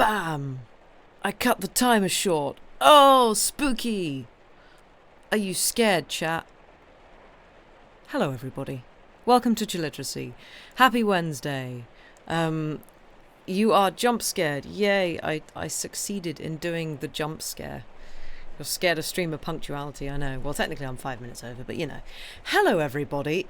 Bam! I cut the timer short. Oh, spooky! Are you scared, chat? Hello, everybody. Welcome to Chilliteracy. Happy Wednesday. You are jump scared. Yay, I succeeded in doing the jump scare. You're scared of streamer punctuality, I know. Well, technically I'm 5 minutes over, but you know. Hello, everybody.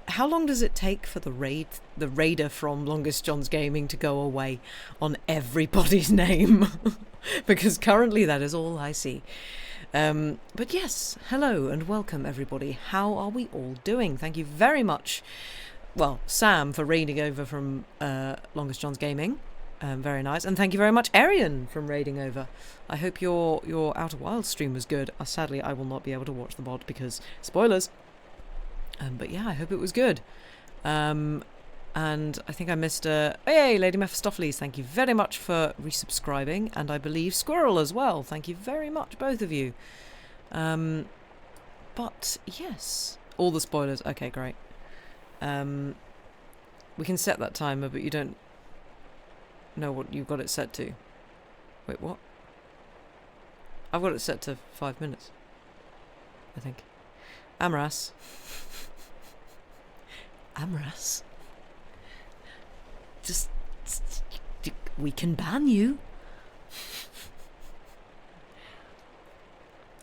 How long does it take for the raider from Longest John's Gaming to go away on everybody's name? Because currently that is all I see. But yes, hello and welcome everybody. How are we all doing? Thank you very much. Well, Sam for raiding over from Longest John's Gaming. Very nice. And thank you very much, Arian, from raiding over. I hope your Outer Wilds stream was good. Sadly, I will not be able to watch the VOD because spoilers. But yeah, I hope it was good. And I think I missed hey, Lady Mephistopheles, thank you very much for resubscribing. And I believe Squirrel as well. Thank you very much, both of you. But yes, all the spoilers. Okay, great. We can set that timer, but you don't know what you've got it set to. Wait, what? I've got it set to 5 minutes, I think. Amras. Amras. Just, we can ban you.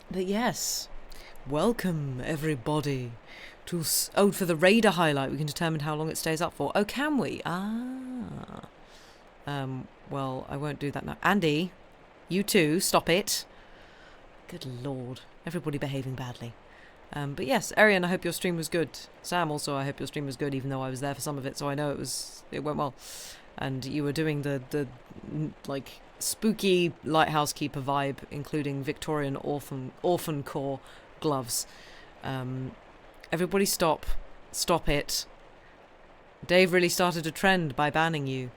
But yes, welcome everybody to for the raider highlight. We can determine how long it stays up for. Oh, can we? Well, I won't do that now. Andy, you too, stop it. Good lord, everybody behaving badly. But yes, Arian, I hope your stream was good. Sam, also, I hope your stream was good, even though I was there for some of it, so I know it went well. And you were doing the like spooky lighthouse keeper vibe, including Victorian orphan core gloves. Everybody stop it. Dave really started a trend by banning you.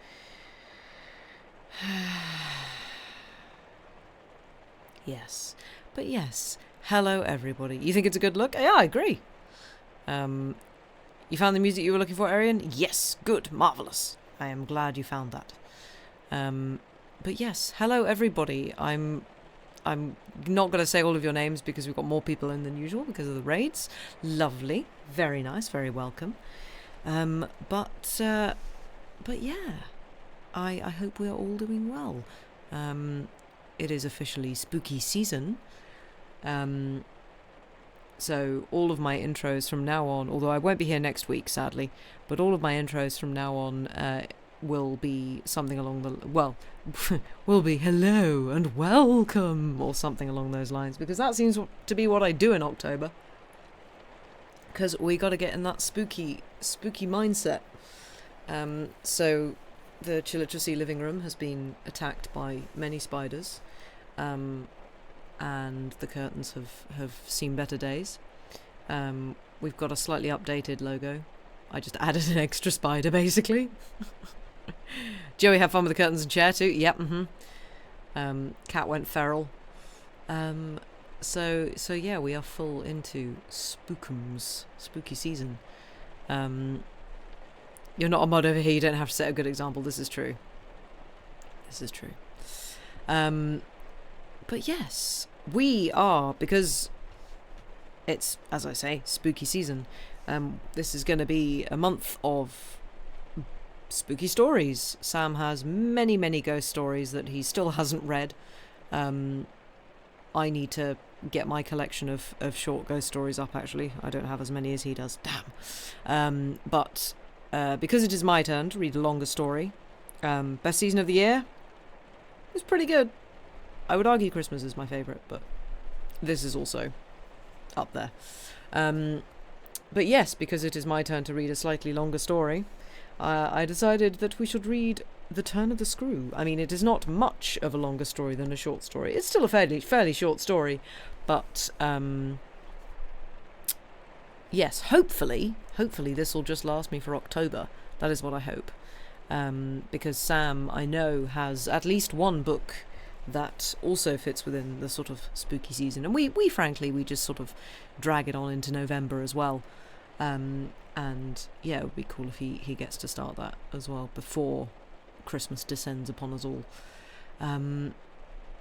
Yes, but yes. Hello, everybody. You think it's a good look? Yeah, I agree. You found the music you were looking for, Arian? Yes, good, marvellous. I am glad you found that. But yes, hello, everybody. I'm not going to say all of your names because we've got more people in than usual because of the raids. Lovely, very nice, very welcome. But yeah, I hope we are all doing well. It is officially spooky season. So all of my intros from now on, although I won't be here next week, sadly, but all of my intros from now on will be something along the, will be hello and welcome or something along those lines, because that seems to be what I do in October. Because we got to get in that spooky mindset. So the Chilliteracy living room has been attacked by many spiders. And the curtains have seen better days. We've got a slightly updated logo. I just added an extra spider, basically. Joey had fun with the curtains and chair too. Yep. Cat went feral. So yeah, we are full into spookums, spooky season. You're not a mod over here. You don't have to set a good example. This is true. But yes, we are, because it's, as I say, spooky season. This is going to be a month of spooky stories. Sam has many, many ghost stories that he still hasn't read. I need to get my collection of short ghost stories up, actually. I don't have as many as he does. Damn. But because it is my turn to read a longer story, best season of the year? It's pretty good. I would argue Christmas is my favourite, but this is also up there. But yes, because it is my turn to read a slightly longer story, I decided that we should read The Turn of the Screw. I mean, it is not much of a longer story than a short story. It's still a fairly short story, but yes, hopefully this will just last me for October. That is what I hope. Because Sam, I know, has at least one book that also fits within the sort of spooky season, and we frankly just sort of drag it on into November as well. And yeah, it would be cool if he gets to start that as well before Christmas descends upon us all.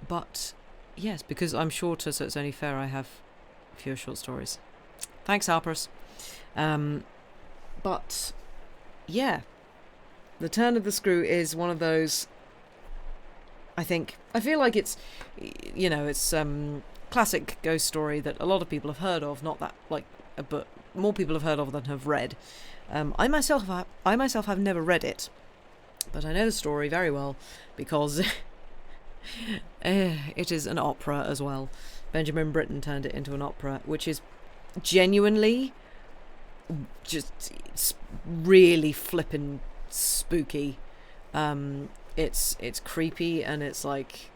But yes, because I'm shorter, so it's only fair I have fewer short stories. Thanks, Harpers. But yeah, The Turn of the Screw is one of those. I feel like it's, it's classic ghost story that a lot of people have heard of. Not that but more people have heard of than have read. I myself have never read it, but I know the story very well because it is an opera as well. Benjamin Britten turned it into an opera, which is genuinely just really flippin' spooky. It's creepy, and it's like,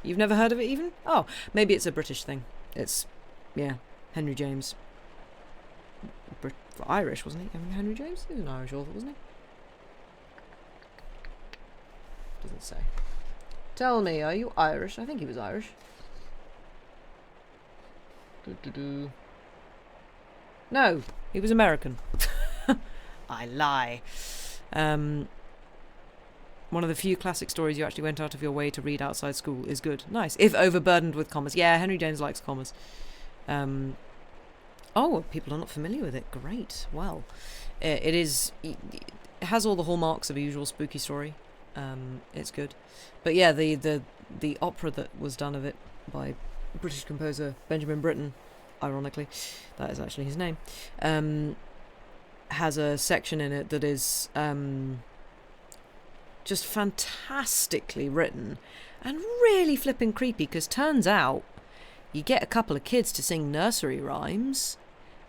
you've never heard of it even? Oh, maybe it's a British thing. It's, Henry James. Irish, wasn't he? Henry James? He was an Irish author, wasn't he? Doesn't say. Tell me, are you Irish? I think he was Irish. No, he was American. I lie. One of the few classic stories you actually went out of your way to read outside school is good. Nice. If overburdened with commas. Yeah, Henry James likes commas. Oh, people are not familiar with it. Great. Well, it has all the hallmarks of a usual spooky story. It's good. But yeah, the opera that was done of it by British composer Benjamin Britten, ironically, that is actually his name, has a section in it that is just fantastically written and really flipping creepy, because turns out you get a couple of kids to sing nursery rhymes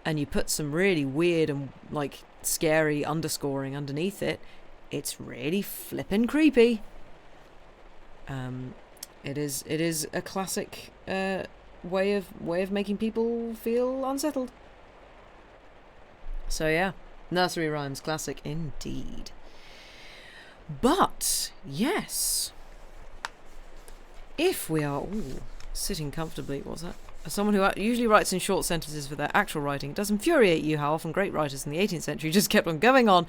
and you put some really weird and scary underscoring underneath it. It's really flipping creepy. It is a classic way of making people feel unsettled. So yeah, nursery rhymes, classic indeed. But yes, if we are all sitting comfortably, what's that? As someone who usually writes in short sentences for their actual writing, it does infuriate you how often great writers in the 18th century just kept on going on.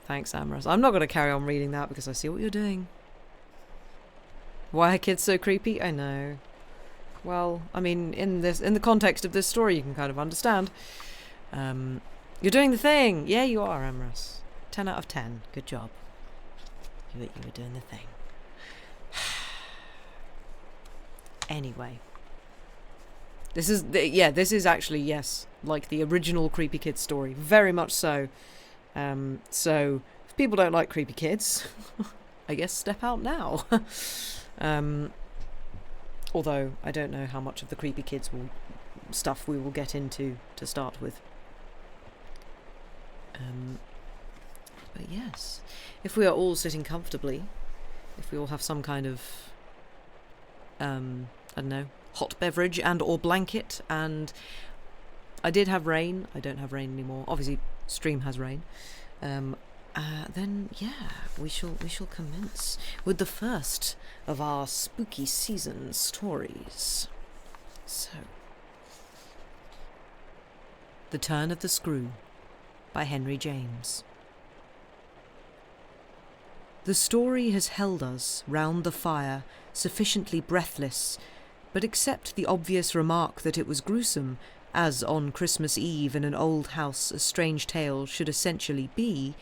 Thanks, Amorous. I'm not going to carry on reading that because I see what you're doing. Why are kids so creepy? I know. Well, I mean, in the context of this story, you can kind of understand. You're doing the thing. Yeah, you are, Amorous. 10 out of 10. Good job. You were doing the thing. Anyway. This is actually, yes, like the original Creepy Kids story. Very much so. So, if people don't like creepy kids, I guess step out now. Although, I don't know how much of the creepy kids stuff we will get into to start with. But yes, if we are all sitting comfortably, if we all have some kind of, I don't know, hot beverage and or blanket, and I did have rain. I don't have rain anymore. Obviously, Stream has rain. Then yeah, we shall commence with the first of our spooky season stories. So, The Turn of the Screw by Henry James. The story has held us round the fire, sufficiently breathless, but except the obvious remark that it was gruesome, as on Christmas Eve in an old house a strange tale should essentially be,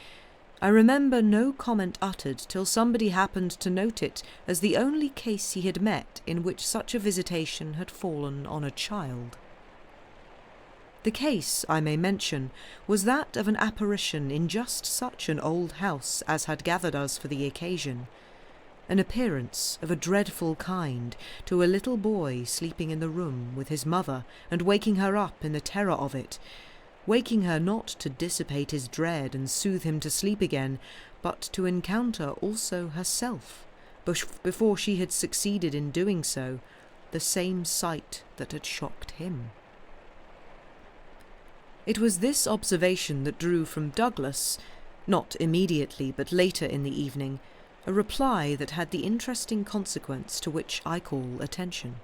I remember no comment uttered till somebody happened to note it as the only case he had met in which such a visitation had fallen on a child. The case, I may mention, was that of an apparition in just such an old house as had gathered us for the occasion, an appearance of a dreadful kind to a little boy sleeping in the room with his mother and waking her up in the terror of it, waking her not to dissipate his dread and soothe him to sleep again, but to encounter also herself, before she had succeeded in doing so, the same sight that had shocked him. It was this observation that drew from Douglas, not immediately but later in the evening, a reply that had the interesting consequence to which I call attention.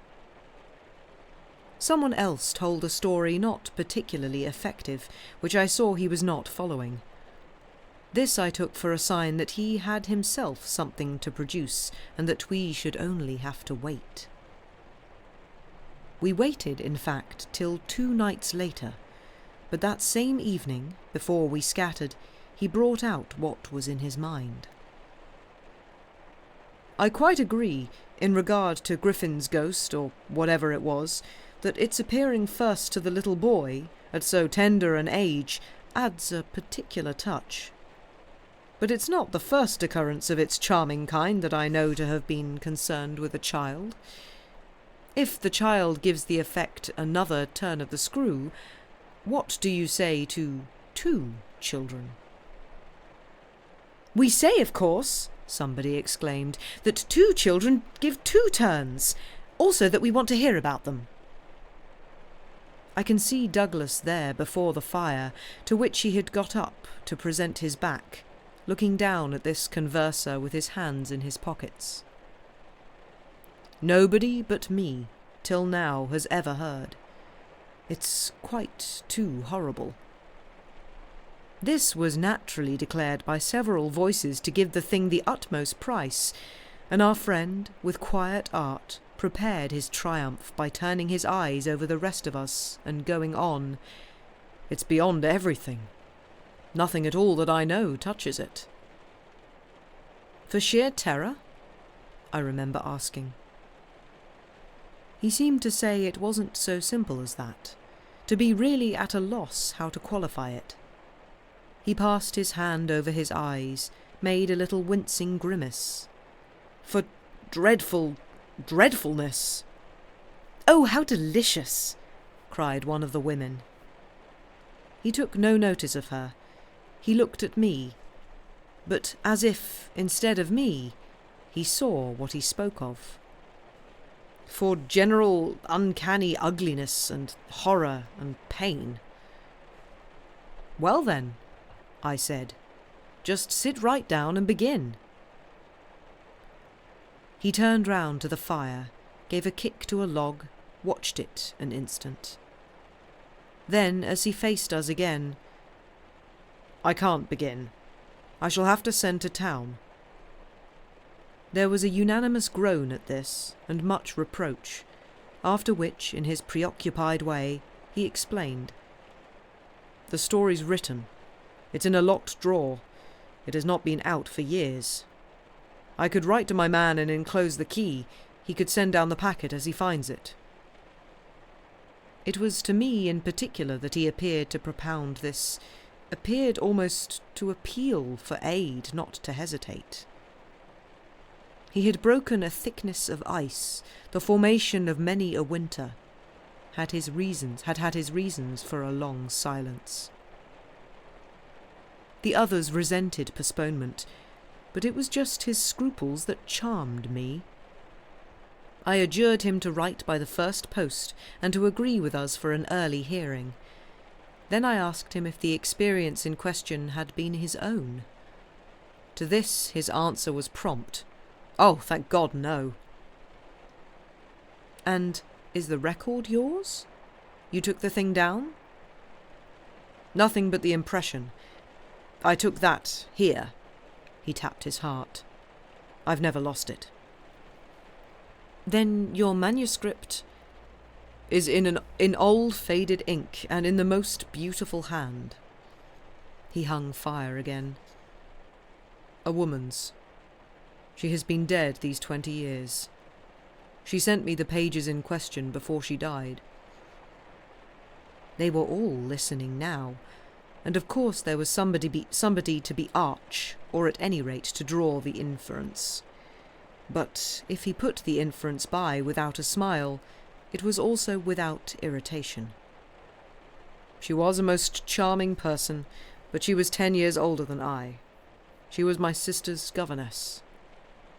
Someone else told a story not particularly effective, which I saw he was not following. This I took for a sign that he had himself something to produce, and that we should only have to wait. We waited, in fact, till 2 nights later, but that same evening, before we scattered, he brought out what was in his mind. I quite agree, in regard to Griffin's ghost, or whatever it was, that its appearing first to the little boy, at so tender an age, adds a particular touch. But it's not the first occurrence of its charming kind that I know to have been concerned with a child. If the child gives the effect another turn of the screw, what do you say to 2 children? "We say, of course," somebody exclaimed, "that 2 children give 2 turns. Also that we want to hear about them." I can see Douglas there before the fire, to which he had got up to present his back, looking down at this converser with his hands in his pockets. Nobody but me, till now, has ever heard. It's quite too horrible. This was naturally declared by several voices to give the thing the utmost price, and our friend, with quiet art, prepared his triumph by turning his eyes over the rest of us and going on. "It's beyond everything. Nothing at all that I know touches it." "For sheer terror?" I remember asking. He seemed to say it wasn't so simple as that, to be really at a loss how to qualify it. He passed his hand over his eyes, made a little wincing grimace. "For dreadfulness." "Oh, how delicious!" cried one of the women. He took no notice of her. He looked at me, but as if, instead of me, he saw what he spoke of. "For general uncanny ugliness and horror and pain." "Well then," I said, "just sit right down and begin." He turned round to the fire, gave a kick to a log, watched it an instant. Then, as he faced us again, "I can't begin. I shall have to send to town." There was a unanimous groan at this, and much reproach, after which, in his preoccupied way, he explained. "The story's written. It's in a locked drawer. It has not been out for years. I could write to my man and enclose the key. He could send down the packet as he finds it." It was to me in particular that he appeared to propound this, appeared almost to appeal for aid, not to hesitate. He had broken a thickness of ice, the formation of many a winter, had had his reasons for a long silence. The others resented postponement, but it was just his scruples that charmed me. I adjured him to write by the first post and to agree with us for an early hearing. Then I asked him if the experience in question had been his own. To this his answer was prompt. "Oh, thank God, no." "And is the record yours? You took the thing down?" "Nothing but the impression. I took that here." He tapped his heart. "I've never lost it." "Then your manuscript is in old faded ink and in the most beautiful hand." He hung fire again. "A woman's. She has been dead these 20 years. She sent me the pages in question before she died." They were all listening now, and of course there was somebody to be arch, or at any rate to draw the inference. But if he put the inference by without a smile, it was also without irritation. "She was a most charming person, but she was 10 years older than I. She was my sister's governess,"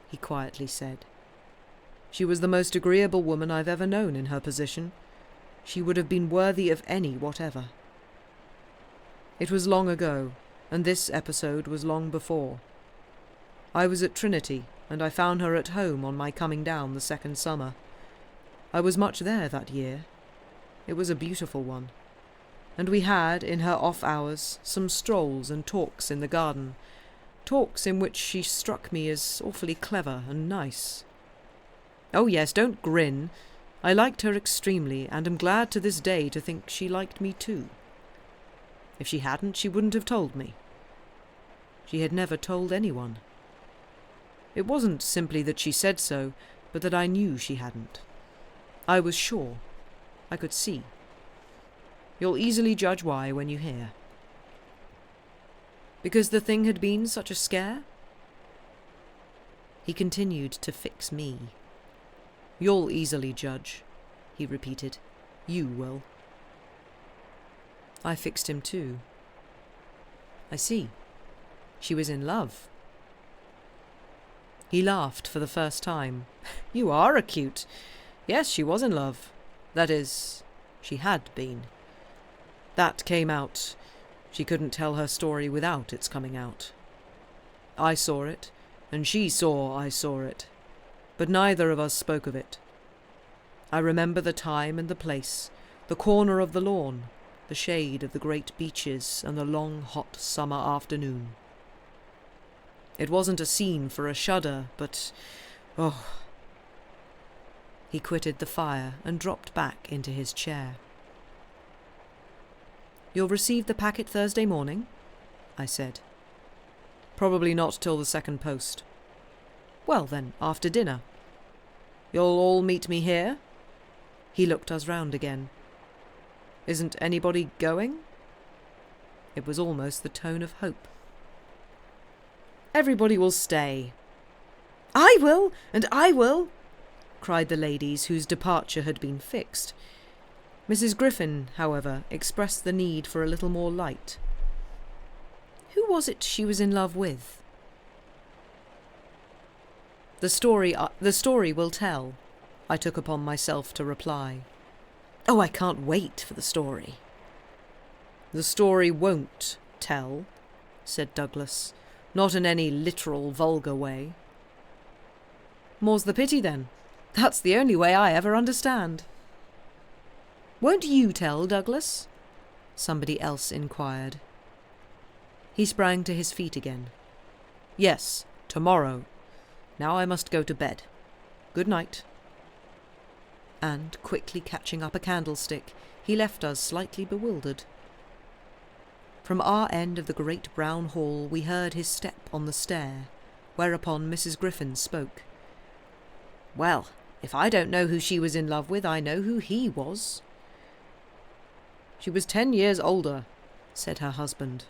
he quietly said. "She was the most agreeable woman I've ever known in her position. She would have been worthy of any whatever. It was long ago, and this episode was long before. I was at Trinity, and I found her at home on my coming down the second summer. I was much there that year. It was a beautiful one. and we had, in her off hours, some strolls and talks in the garden, talks in which she struck me as awfully clever and nice. Oh yes, don't grin. I liked her extremely, and am glad to this day to think she liked me too. If she hadn't, she wouldn't have told me. She had never told anyone. It wasn't simply that she said so, but that I knew she hadn't. I was sure. I could see. You'll easily judge why when you hear. Because the thing had been such a scare? He continued to fix me. You'll easily judge, he repeated. You will. I fixed him too. I see. She was in love. He laughed for the first time. You are acute. Yes, she was in love. That is, she had been. That came out. She couldn't tell her story without its coming out. I saw it, and she saw I saw it, but neither of us spoke of it. I remember the time and the place, the corner of the lawn, the shade of the great beeches, and the long, hot summer afternoon. It wasn't a scene for a shudder, but, oh. He quitted the fire and dropped back into his chair. You'll receive the packet Thursday morning? I said. Probably not till the second post. Well then, after dinner. You'll all meet me here? He looked us round again. Isn't anybody going? It was almost the tone of hope. Everybody will stay. I will, and I will, cried the ladies whose departure had been fixed. Mrs. Griffin, however, expressed the need for a little more light. Who was it she was in love with? The story will tell, I took upon myself to reply. Oh, I can't wait for the story. The story won't tell, said Douglas, not in any literal, vulgar way. More's the pity, then. That's the only way I ever understand. Won't you tell, Douglas? Somebody else inquired. He sprang to his feet again. Yes, tomorrow. Now I must go to bed. Good night. And, quickly catching up a candlestick, he left us slightly bewildered. From our end of the great brown hall we heard his step on the stair, whereupon Mrs. Griffin spoke. Well, if I don't know who she was in love with, I know who he was. She was 10 years older, said her husband.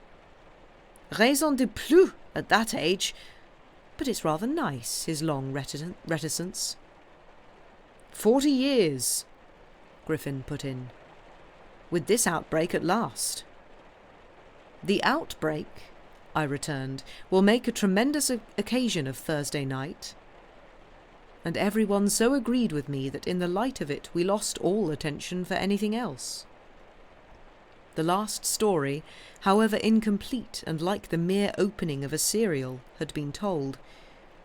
Raison de plus at that age, but it's rather nice, his long reticence. 40 years, Griffin put in. With this outbreak at last. The outbreak, I returned, will make a tremendous occasion of Thursday night. And everyone so agreed with me that in the light of it we lost all attention for anything else. The last story, however incomplete and like the mere opening of a serial, had been told.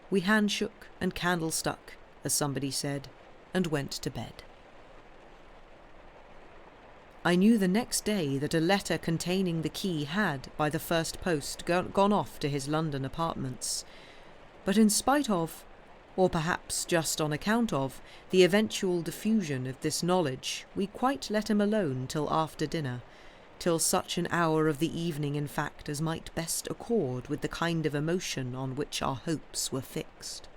We handshook and candle stuck, as somebody said, and went to bed. I knew the next day that a letter containing the key had, by the first post, gone off to his London apartments. But in spite of, or perhaps just on account of, the eventual diffusion of this knowledge, we quite let him alone till after dinner, till such an hour of the evening, in fact, as might best accord with the kind of emotion on which our hopes were fixed.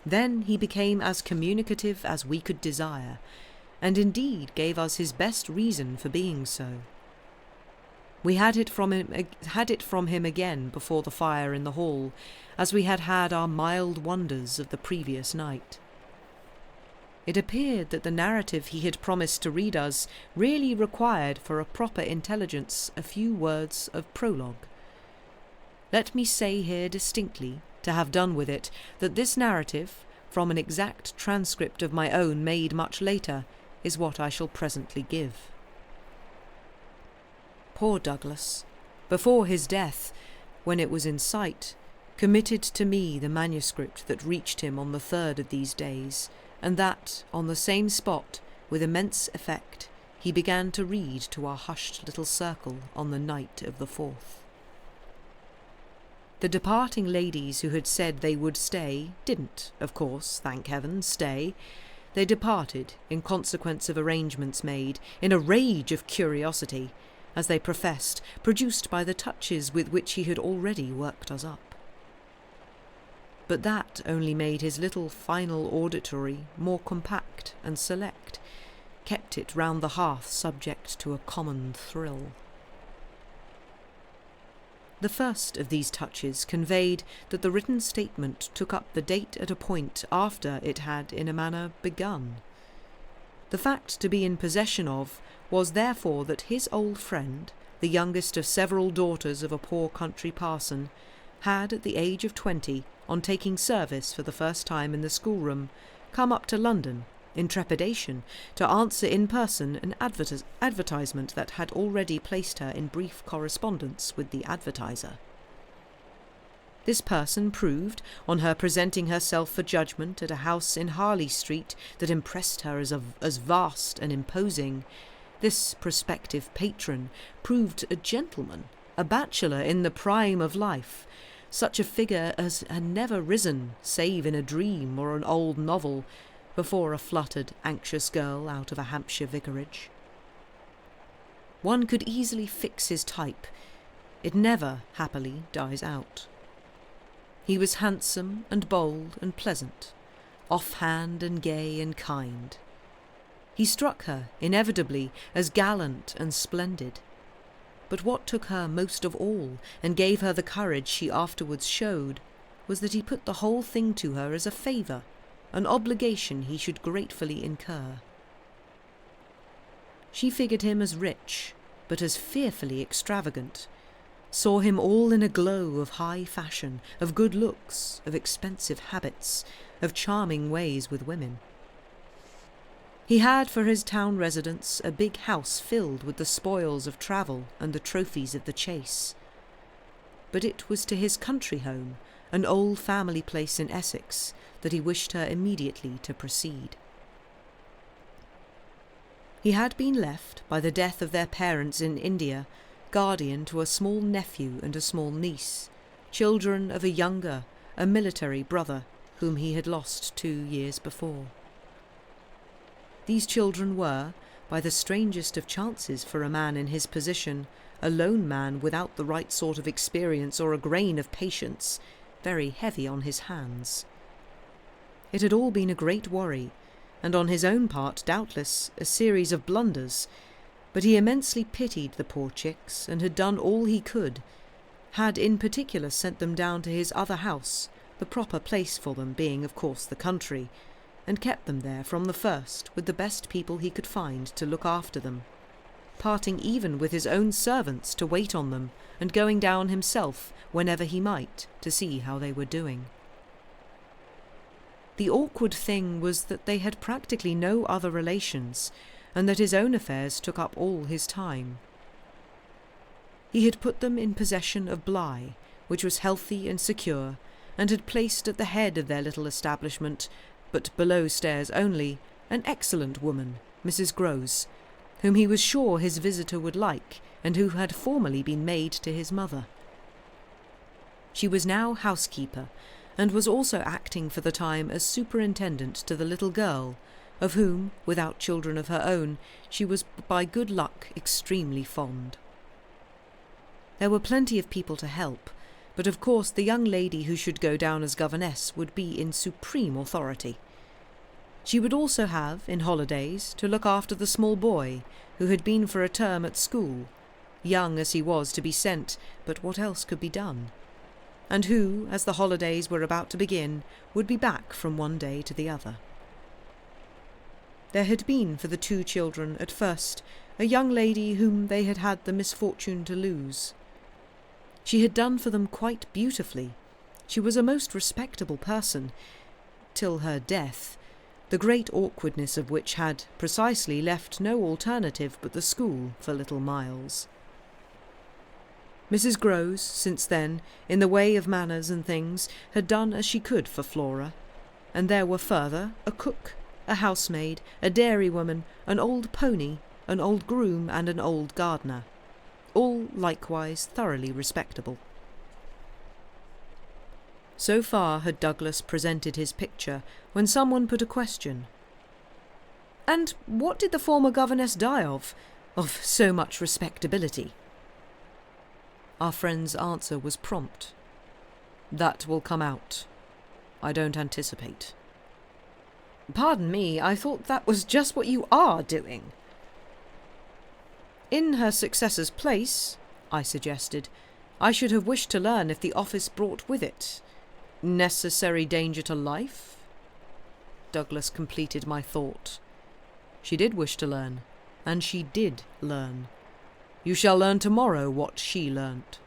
Then he became as communicative as we could desire, and indeed gave us his best reason for being so. We had it from him again before the fire in the hall, as we had had our mild wonders of the previous night. It appeared that the narrative he had promised to read us really required for a proper intelligence a few words of prologue. Let me say here distinctly, to have done with it, that this narrative, from an exact transcript of my own made much later, is what I shall presently give. Poor Douglas, before his death, when it was in sight, committed to me the manuscript that reached him on the 3rd of these days, and that, on the same spot, with immense effect, he began to read to our hushed little circle on the night of the 4th. The departing ladies who had said they would stay didn't, of course, thank heaven, stay. They departed in consequence of arrangements made, in a rage of curiosity, as they professed, produced by the touches with which he had already worked us up. But that only made his little final auditory more compact and select, kept it round the hearth subject to a common thrill. The first of these touches conveyed that the written statement took up the date at a point after it had in a manner begun. The fact to be in possession of was therefore that his old friend, the youngest of several daughters of a poor country parson, had at the age of 20, on taking service for the first time in the schoolroom, come up to London in trepidation to answer in person an advertisement that had already placed her in brief correspondence with the advertiser. This person proved, on her presenting herself for judgment at a house in Harley Street that impressed her as vast and imposing, this prospective patron proved a gentleman, a bachelor in the prime of life, such a figure as had never risen, save in a dream or an old novel, before a fluttered, anxious girl out of a Hampshire vicarage. One could easily fix his type. It never, happily, dies out. He was handsome and bold and pleasant, offhand and gay and kind. He struck her, inevitably, as gallant and splendid. But what took her most of all, and gave her the courage she afterwards showed, was that he put the whole thing to her as a favour, an obligation he should gratefully incur. She figured him as rich, but as fearfully extravagant, saw him all in a glow of high fashion, of good looks, of expensive habits, of charming ways with women. He had for his town residence a big house filled with the spoils of travel and the trophies of the chase. But it was to his country home, an old family place in Essex, that he wished her immediately to proceed. He had been left, by the death of their parents in India, guardian to a small nephew and a small niece, children of a younger, a military brother, whom he had lost 2 years before. These children were, by the strangest of chances for a man in his position, a lone man without the right sort of experience or a grain of patience, very heavy on his hands. It had all been a great worry, and on his own part, doubtless, a series of blunders, but he immensely pitied the poor chicks, and had done all he could, had in particular sent them down to his other house, the proper place for them being, of course, the country, and kept them there from the first with the best people he could find to look after them, parting even with his own servants to wait on them, and going down himself, whenever he might, to see how they were doing. The awkward thing was that they had practically no other relations, and that his own affairs took up all his time. He had put them in possession of Bly, which was healthy and secure, and had placed at the head of their little establishment, but below stairs only, an excellent woman, Mrs. Grose, whom he was sure his visitor would like, and who had formerly been maid to his mother. She was now housekeeper, and was also acting for the time as superintendent to the little girl, of whom, without children of her own, she was by good luck extremely fond. There were plenty of people to help, but of course the young lady who should go down as governess would be in supreme authority. She would also have, in holidays, to look after the small boy, who had been for a term at school, young as he was to be sent, but what else could be done? And who, as the holidays were about to begin, would be back from one day to the other. There had been for the 2 children, at first, a young lady whom they had had the misfortune to lose. She had done for them quite beautifully. She was a most respectable person, till her death, the great awkwardness of which had precisely left no alternative but the school for little Miles. Mrs. Grose, since then, in the way of manners and things, had done as she could for Flora, and there were further a cook, a housemaid, a dairywoman, an old pony, an old groom and an old gardener, all likewise thoroughly respectable. So far had Douglas presented his picture when someone put a question. "And what did the former governess die of so much respectability?" Our friend's answer was prompt. "That will come out. I don't anticipate." "Pardon me, I thought that was just what you are doing." "In her successor's place," I suggested, "I should have wished to learn if the office brought with it necessary danger to life." Douglas completed my thought. "She did wish to learn, and she did learn. You shall learn tomorrow what she learnt."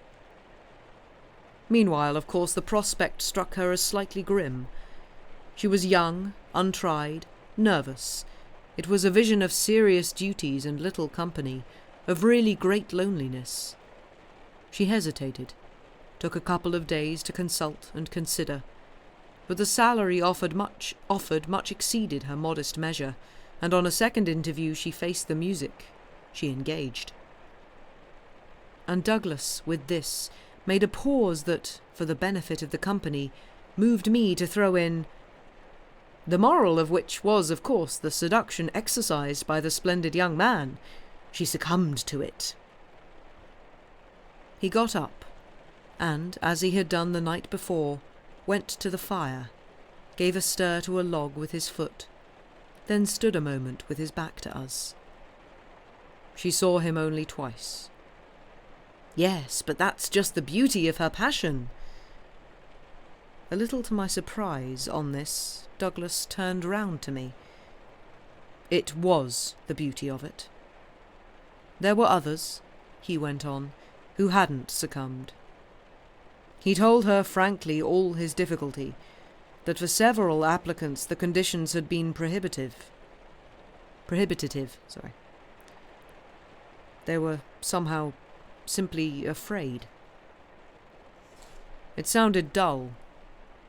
Meanwhile, of course, the prospect struck her as slightly grim. She was young, untried, nervous. It was a vision of serious duties and little company, of really great loneliness. She hesitated, took a couple of days to consult and consider, but the salary offered much exceeded her modest measure, and on a second interview she faced the music. She engaged. And Douglas, with this, made a pause that, for the benefit of the company, moved me to throw in, "The moral of which was, of course, the seduction exercised by the splendid young man. She succumbed to it." He got up, and, as he had done the night before, went to the fire, gave a stir to a log with his foot, then stood a moment with his back to us. She saw him only twice. "Yes, but that's just the beauty of her passion." A little to my surprise on this, Douglas turned round to me. "It was the beauty of it. There were others," he went on, "who hadn't succumbed. He told her frankly all his difficulty, that for several applicants the conditions had been prohibitive. They were somehow simply afraid." It sounded dull.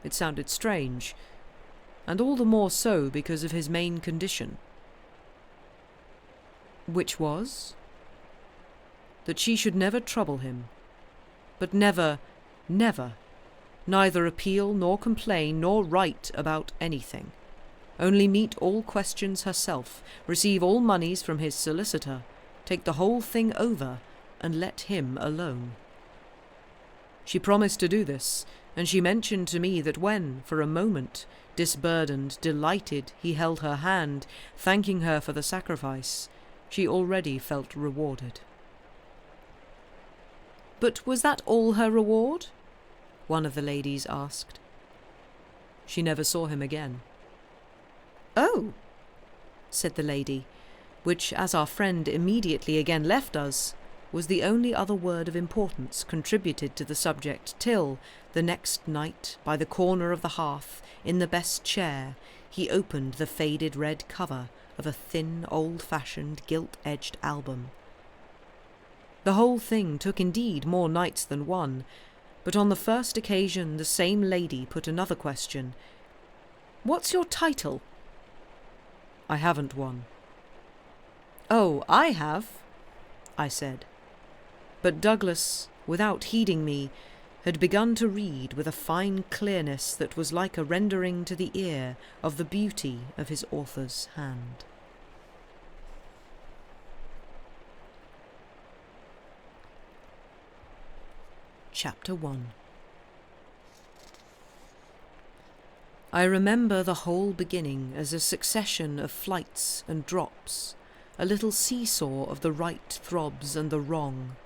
It sounded strange, and all the more so because of his main condition. Which was? That she should never trouble him, but never, neither appeal nor complain nor write about anything, only meet all questions herself, receive all moneys from his solicitor, take the whole thing over, and let him alone. She promised to do this, and she mentioned to me that when, for a moment, disburdened, delighted, he held her hand, thanking her for the sacrifice, she already felt rewarded. "But was that all her reward?" one of the ladies asked. "She never saw him again." "Oh," said the lady, which, as our friend immediately again left us, was the only other word of importance contributed to the subject till, the next night, by the corner of the hearth, in the best chair, he opened the faded red cover of a thin, old-fashioned, gilt-edged album. The whole thing took indeed more nights than one, but on the first occasion the same lady put another question. "What's your title?" "I haven't one." "Oh, I have," I said. But Douglas, without heeding me, had begun to read with a fine clearness that was like a rendering to the ear of the beauty of his author's hand. Chapter 1. I remember the whole beginning as a succession of flights and drops, a little seesaw of the right throbs and the wrong.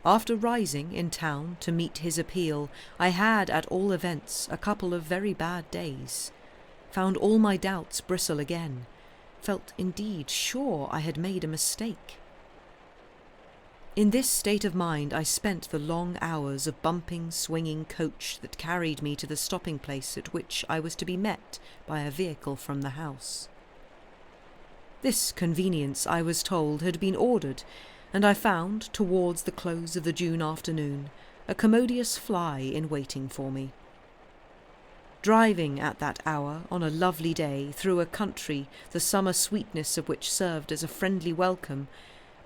After rising in town to meet his appeal, I had, at all events, a couple of very bad days, found all my doubts bristle again, felt indeed sure I had made a mistake. In this state of mind I spent the long hours of bumping, swinging coach that carried me to the stopping place at which I was to be met by a vehicle from the house. This convenience, I was told, had been ordered, and I found, towards the close of the June afternoon, a commodious fly in waiting for me. Driving at that hour on a lovely day through a country the summer sweetness of which served as a friendly welcome,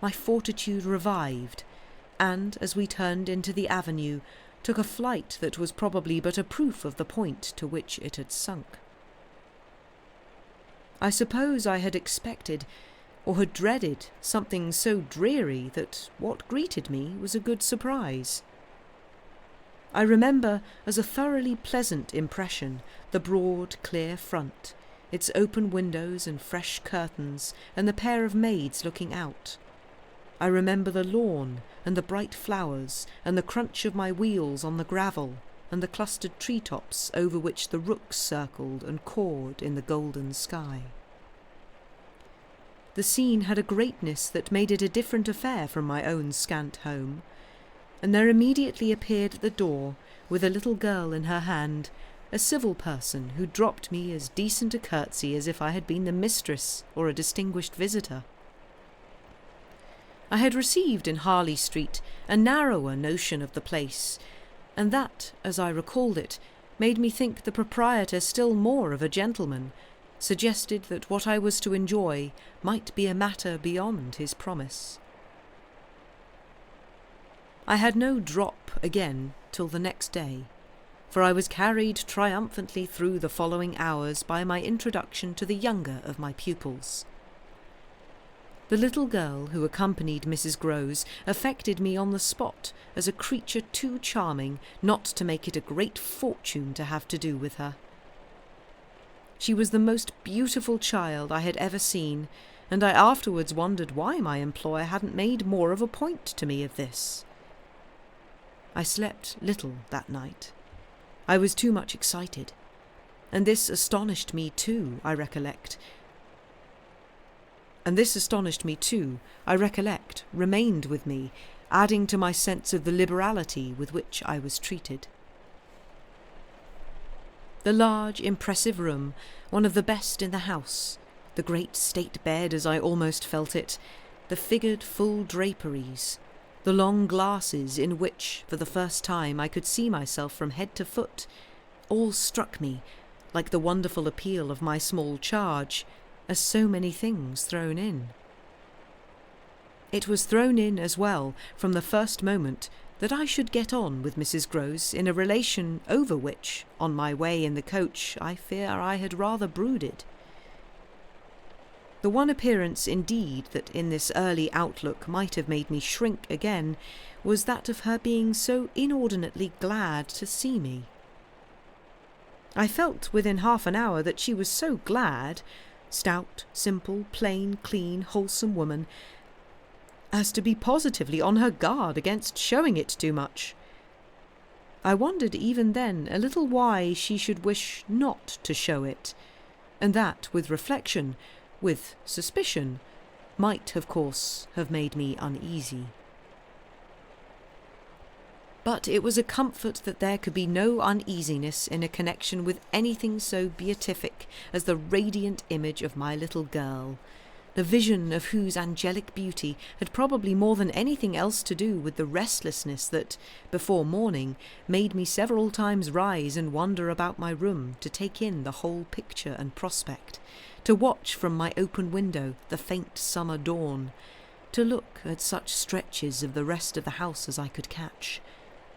my fortitude revived, and as we turned into the avenue, took a flight that was probably but a proof of the point to which it had sunk. I suppose I had expected, or had dreaded, something so dreary that what greeted me was a good surprise. I remember as a thoroughly pleasant impression the broad, clear front, its open windows and fresh curtains, and the pair of maids looking out. I remember the lawn and the bright flowers and the crunch of my wheels on the gravel and the clustered treetops over which the rooks circled and cawed in the golden sky. The scene had a greatness that made it a different affair from my own scant home, and there immediately appeared at the door, with a little girl in her hand, a civil person who dropped me as decent a curtsy as if I had been the mistress or a distinguished visitor. I had received in Harley Street a narrower notion of the place, and that, as I recalled it, made me think the proprietor still more of a gentleman, suggested that what I was to enjoy might be a matter beyond his promise. I had no drop again till the next day, for I was carried triumphantly through the following hours by my introduction to the younger of my pupils. The little girl who accompanied Mrs. Grose affected me on the spot as a creature too charming not to make it a great fortune to have to do with her. She was the most beautiful child I had ever seen, and I afterwards wondered why my employer hadn't made more of a point to me of this. I slept little that night. I was too much excited, and this astonished me too, I recollect, remained with me, adding to my sense of the liberality with which I was treated. The large, impressive room, one of the best in the house, the great state bed as I almost felt it, the figured full draperies, the long glasses in which, for the first time, I could see myself from head to foot, all struck me, like the wonderful appeal of my small charge, as so many things thrown in. It was thrown in as well, from the first moment, that I should get on with Mrs. Grose in a relation over which, on my way in the coach, I fear I had rather brooded. The one appearance, indeed, that in this early outlook might have made me shrink again was that of her being so inordinately glad to see me. I felt within half an hour that she was so glad, stout, simple, plain, clean, wholesome woman, as to be positively on her guard against showing it too much. I wondered even then a little why she should wish not to show it, and that, with reflection, with suspicion, might, of course, have made me uneasy. But it was a comfort that there could be no uneasiness in a connection with anything so beatific as the radiant image of my little girl, the vision of whose angelic beauty had probably more than anything else to do with the restlessness that, before morning, made me several times rise and wander about my room to take in the whole picture and prospect, to watch from my open window the faint summer dawn, to look at such stretches of the rest of the house as I could catch,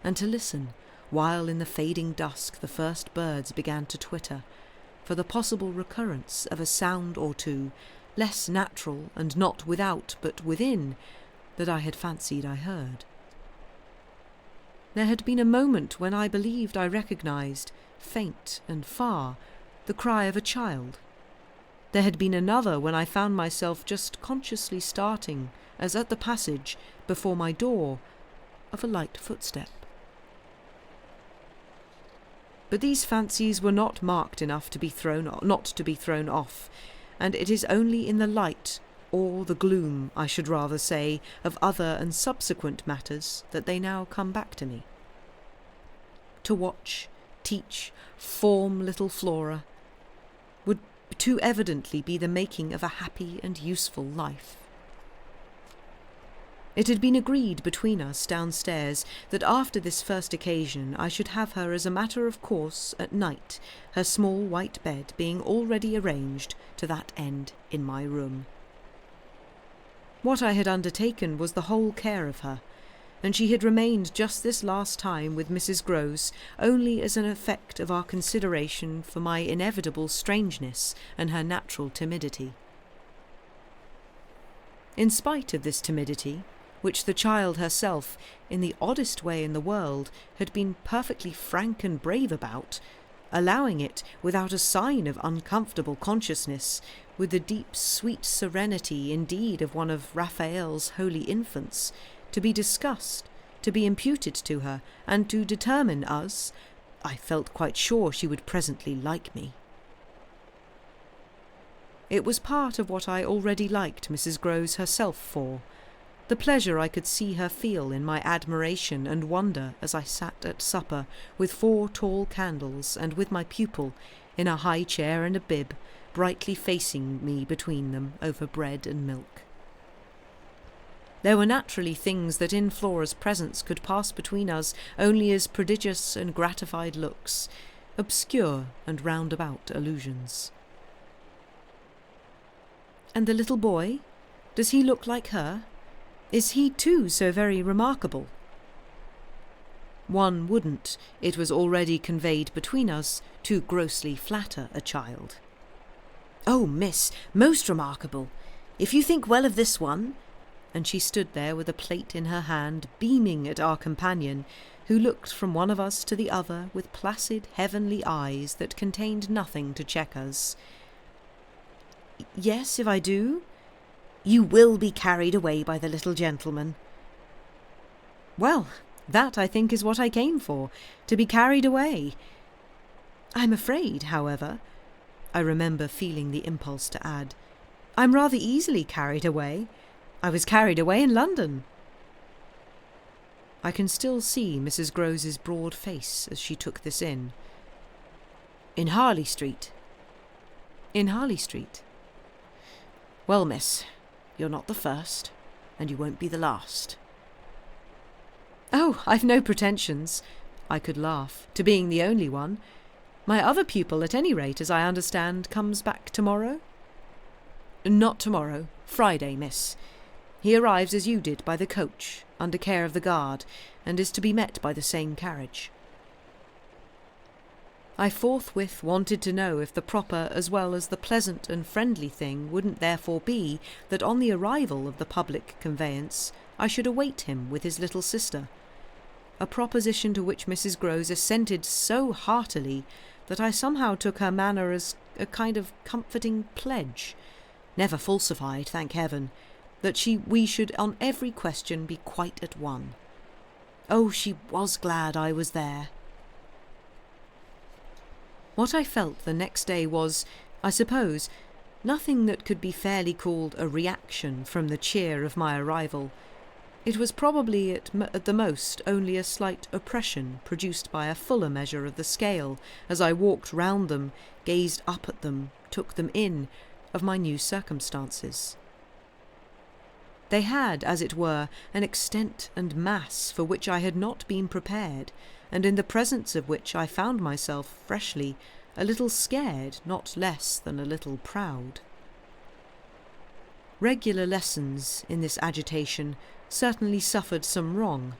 and to listen, while in the fading dusk the first birds began to twitter, for the possible recurrence of a sound or two, less natural and not without but within, that I had fancied I heard. There had been a moment when I believed I recognised, faint and far, the cry of a child. There had been another when I found myself just consciously starting, as at the passage, before my door, of a light footstep. But these fancies were not marked enough to be not to be thrown off, and it is only in the light, or the gloom, I should rather say, of other and subsequent matters that they now come back to me. To watch, teach, form little Flora would too evidently be the making of a happy and useful life. It had been agreed between us downstairs that after this first occasion I should have her as a matter of course at night, her small white bed being already arranged to that end in my room. What I had undertaken was the whole care of her, and she had remained just this last time with Mrs. Grose only as an effect of our consideration for my inevitable strangeness and her natural timidity. In spite of this timidity, which the child herself, in the oddest way in the world, had been perfectly frank and brave about, allowing it without a sign of uncomfortable consciousness, with the deep, sweet serenity indeed of one of Raphael's holy infants, to be discussed, to be imputed to her, and to determine us, I felt quite sure she would presently like me. It was part of what I already liked Mrs. Grose herself for, the pleasure I could see her feel in my admiration and wonder as I sat at supper with 4 tall candles and with my pupil, in a high chair and a bib, brightly facing me between them over bread and milk. There were naturally things that in Flora's presence could pass between us only as prodigious and gratified looks, obscure and roundabout allusions. And the little boy? Does he look like her? Is he too so very remarkable? One wouldn't, it was already conveyed between us, too grossly flatter a child. "Oh, miss, most remarkable. If you think well of this one," and she stood there with a plate in her hand, beaming at our companion, who looked from one of us to the other with placid heavenly eyes that contained nothing to check us. "Yes, if I do?" "You will be carried away by the little gentleman." "Well, that I think is what I came for, to be carried away. I'm afraid, however," I remember feeling the impulse to add, "I'm rather easily carried away. I was carried away in London." I can still see Mrs. Grose's broad face as she took this in. "In Harley Street." "In Harley Street." "Well, miss, you're not the first, and you won't be the last." "Oh, I've no pretensions," I could laugh, "to being the only one. My other pupil, at any rate, as I understand, comes back tomorrow?" "Not tomorrow, Friday, miss. He arrives as you did by the coach, under care of the guard, and is to be met by the same carriage." I forthwith wanted to know if the proper as well as the pleasant and friendly thing wouldn't therefore be that on the arrival of the public conveyance I should await him with his little sister, a proposition to which Mrs. Grose assented so heartily that I somehow took her manner as a kind of comforting pledge, never falsified, thank heaven, that we should on every question be quite at one. Oh, she was glad I was there. What I felt the next day was, I suppose, nothing that could be fairly called a reaction from the cheer of my arrival. It was probably at the most only a slight oppression produced by a fuller measure of the scale as I walked round them, gazed up at them, took them in, of my new circumstances. They had, as it were, an extent and mass for which I had not been prepared, and in the presence of which I found myself, freshly, a little scared, not less than a little proud. Regular lessons, in this agitation, certainly suffered some wrong.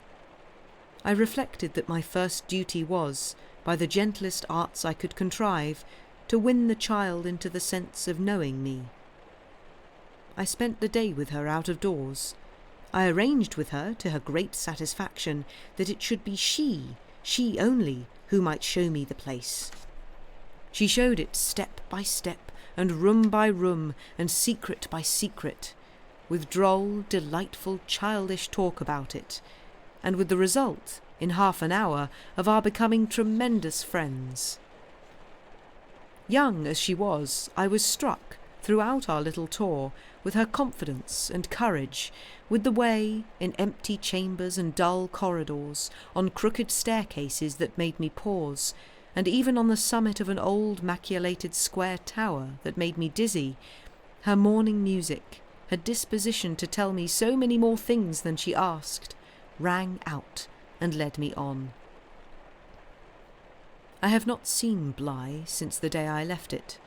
I reflected that my first duty was, by the gentlest arts I could contrive, to win the child into the sense of knowing me. I spent the day with her out of doors. I arranged with her, to her great satisfaction, that it should be she only, who might show me the place. She showed it step by step, and room by room, and secret by secret, with droll, delightful, childish talk about it, and with the result, in half an hour, of our becoming tremendous friends. Young as she was, I was struck, throughout our little tour, with her confidence and courage, with the way, in empty chambers and dull corridors, on crooked staircases that made me pause, and even on the summit of an old maculated square tower that made me dizzy, her morning music, her disposition to tell me so many more things than she asked, rang out and led me on. I have not seen Bly since the day I left it,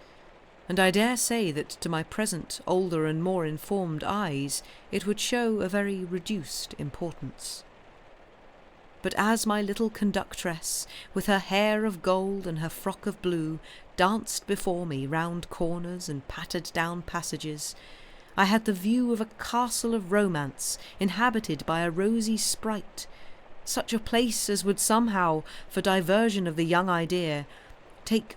and I dare say that to my present older and more informed eyes it would show a very reduced importance. But as my little conductress, with her hair of gold and her frock of blue, danced before me round corners and pattered down passages, I had the view of a castle of romance inhabited by a rosy sprite, such a place as would somehow, for diversion of the young idea, take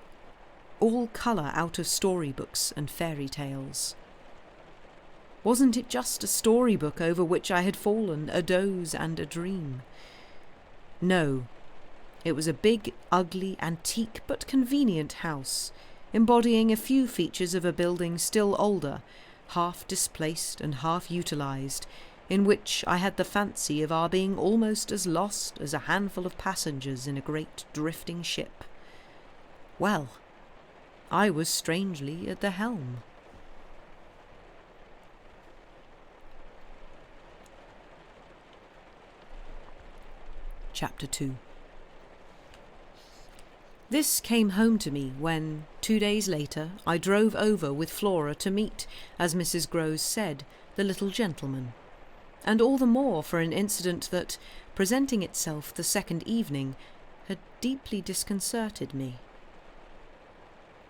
all colour out of storybooks and fairy tales. Wasn't it just a storybook over which I had fallen a doze and a dream? No, it was a big, ugly, antique but convenient house, embodying a few features of a building still older, half displaced and half utilised, in which I had the fancy of our being almost as lost as a handful of passengers in a great drifting ship. Well, I was strangely at the helm. Chapter 2. This came home to me when, 2 days later, I drove over with Flora to meet, as Mrs. Grose said, the little gentleman, and all the more for an incident that, presenting itself the second evening, had deeply disconcerted me.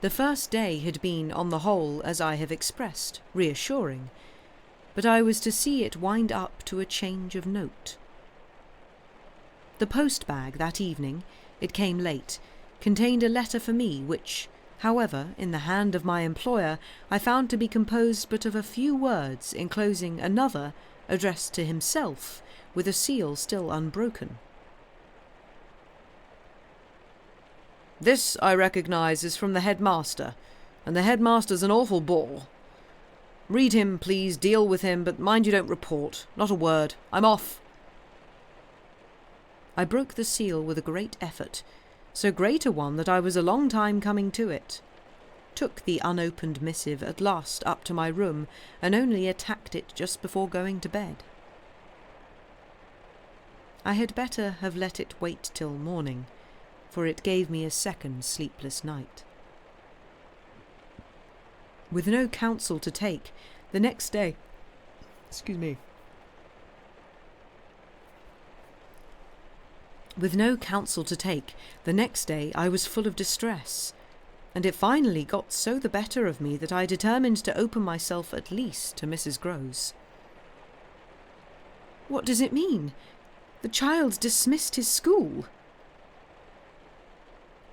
The first day had been, on the whole, as I have expressed, reassuring, but I was to see it wind up to a change of note. The post-bag that evening, it came late, contained a letter for me which, however, in the hand of my employer, I found to be composed but of a few words enclosing another addressed to himself, with a seal still unbroken. "This, I recognise, is from the headmaster, and the headmaster's an awful bore. Read him, please, deal with him, but mind you don't report. Not a word. I'm off." I broke the seal with a great effort, so great a one that I was a long time coming to it, took the unopened missive at last up to my room, and only attacked it just before going to bed. I had better have let it wait till morning, for it gave me a second sleepless night. With no counsel to take, the next day... With no counsel to take, the next day I was full of distress, and it finally got so the better of me that I determined to open myself at least to Mrs. Grose. "What does it mean? The child's dismissed his school."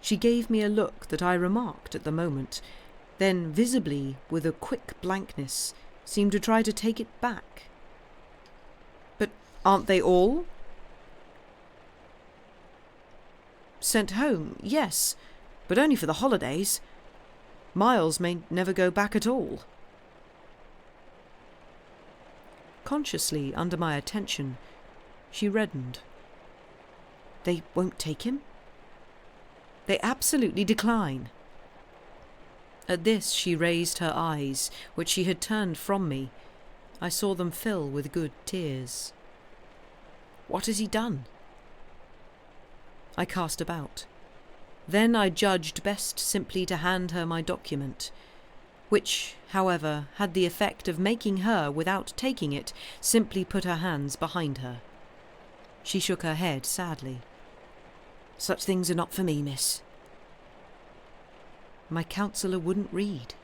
She gave me a look that I remarked at the moment, then visibly, with a quick blankness, seemed to try to take it back. "But aren't they all?" "Sent home, yes, but only for the holidays. Miles may never go back at all." Consciously under my attention, she reddened. "They won't take him?" "They absolutely decline." At this she raised her eyes, which she had turned from me. I saw them fill with good tears. "What has he done?" I cast about. Then I judged best simply to hand her my document, which, however, had the effect of making her, without taking it, simply put her hands behind her. She shook her head sadly. "Such things are not for me, miss." My counsellor couldn't read.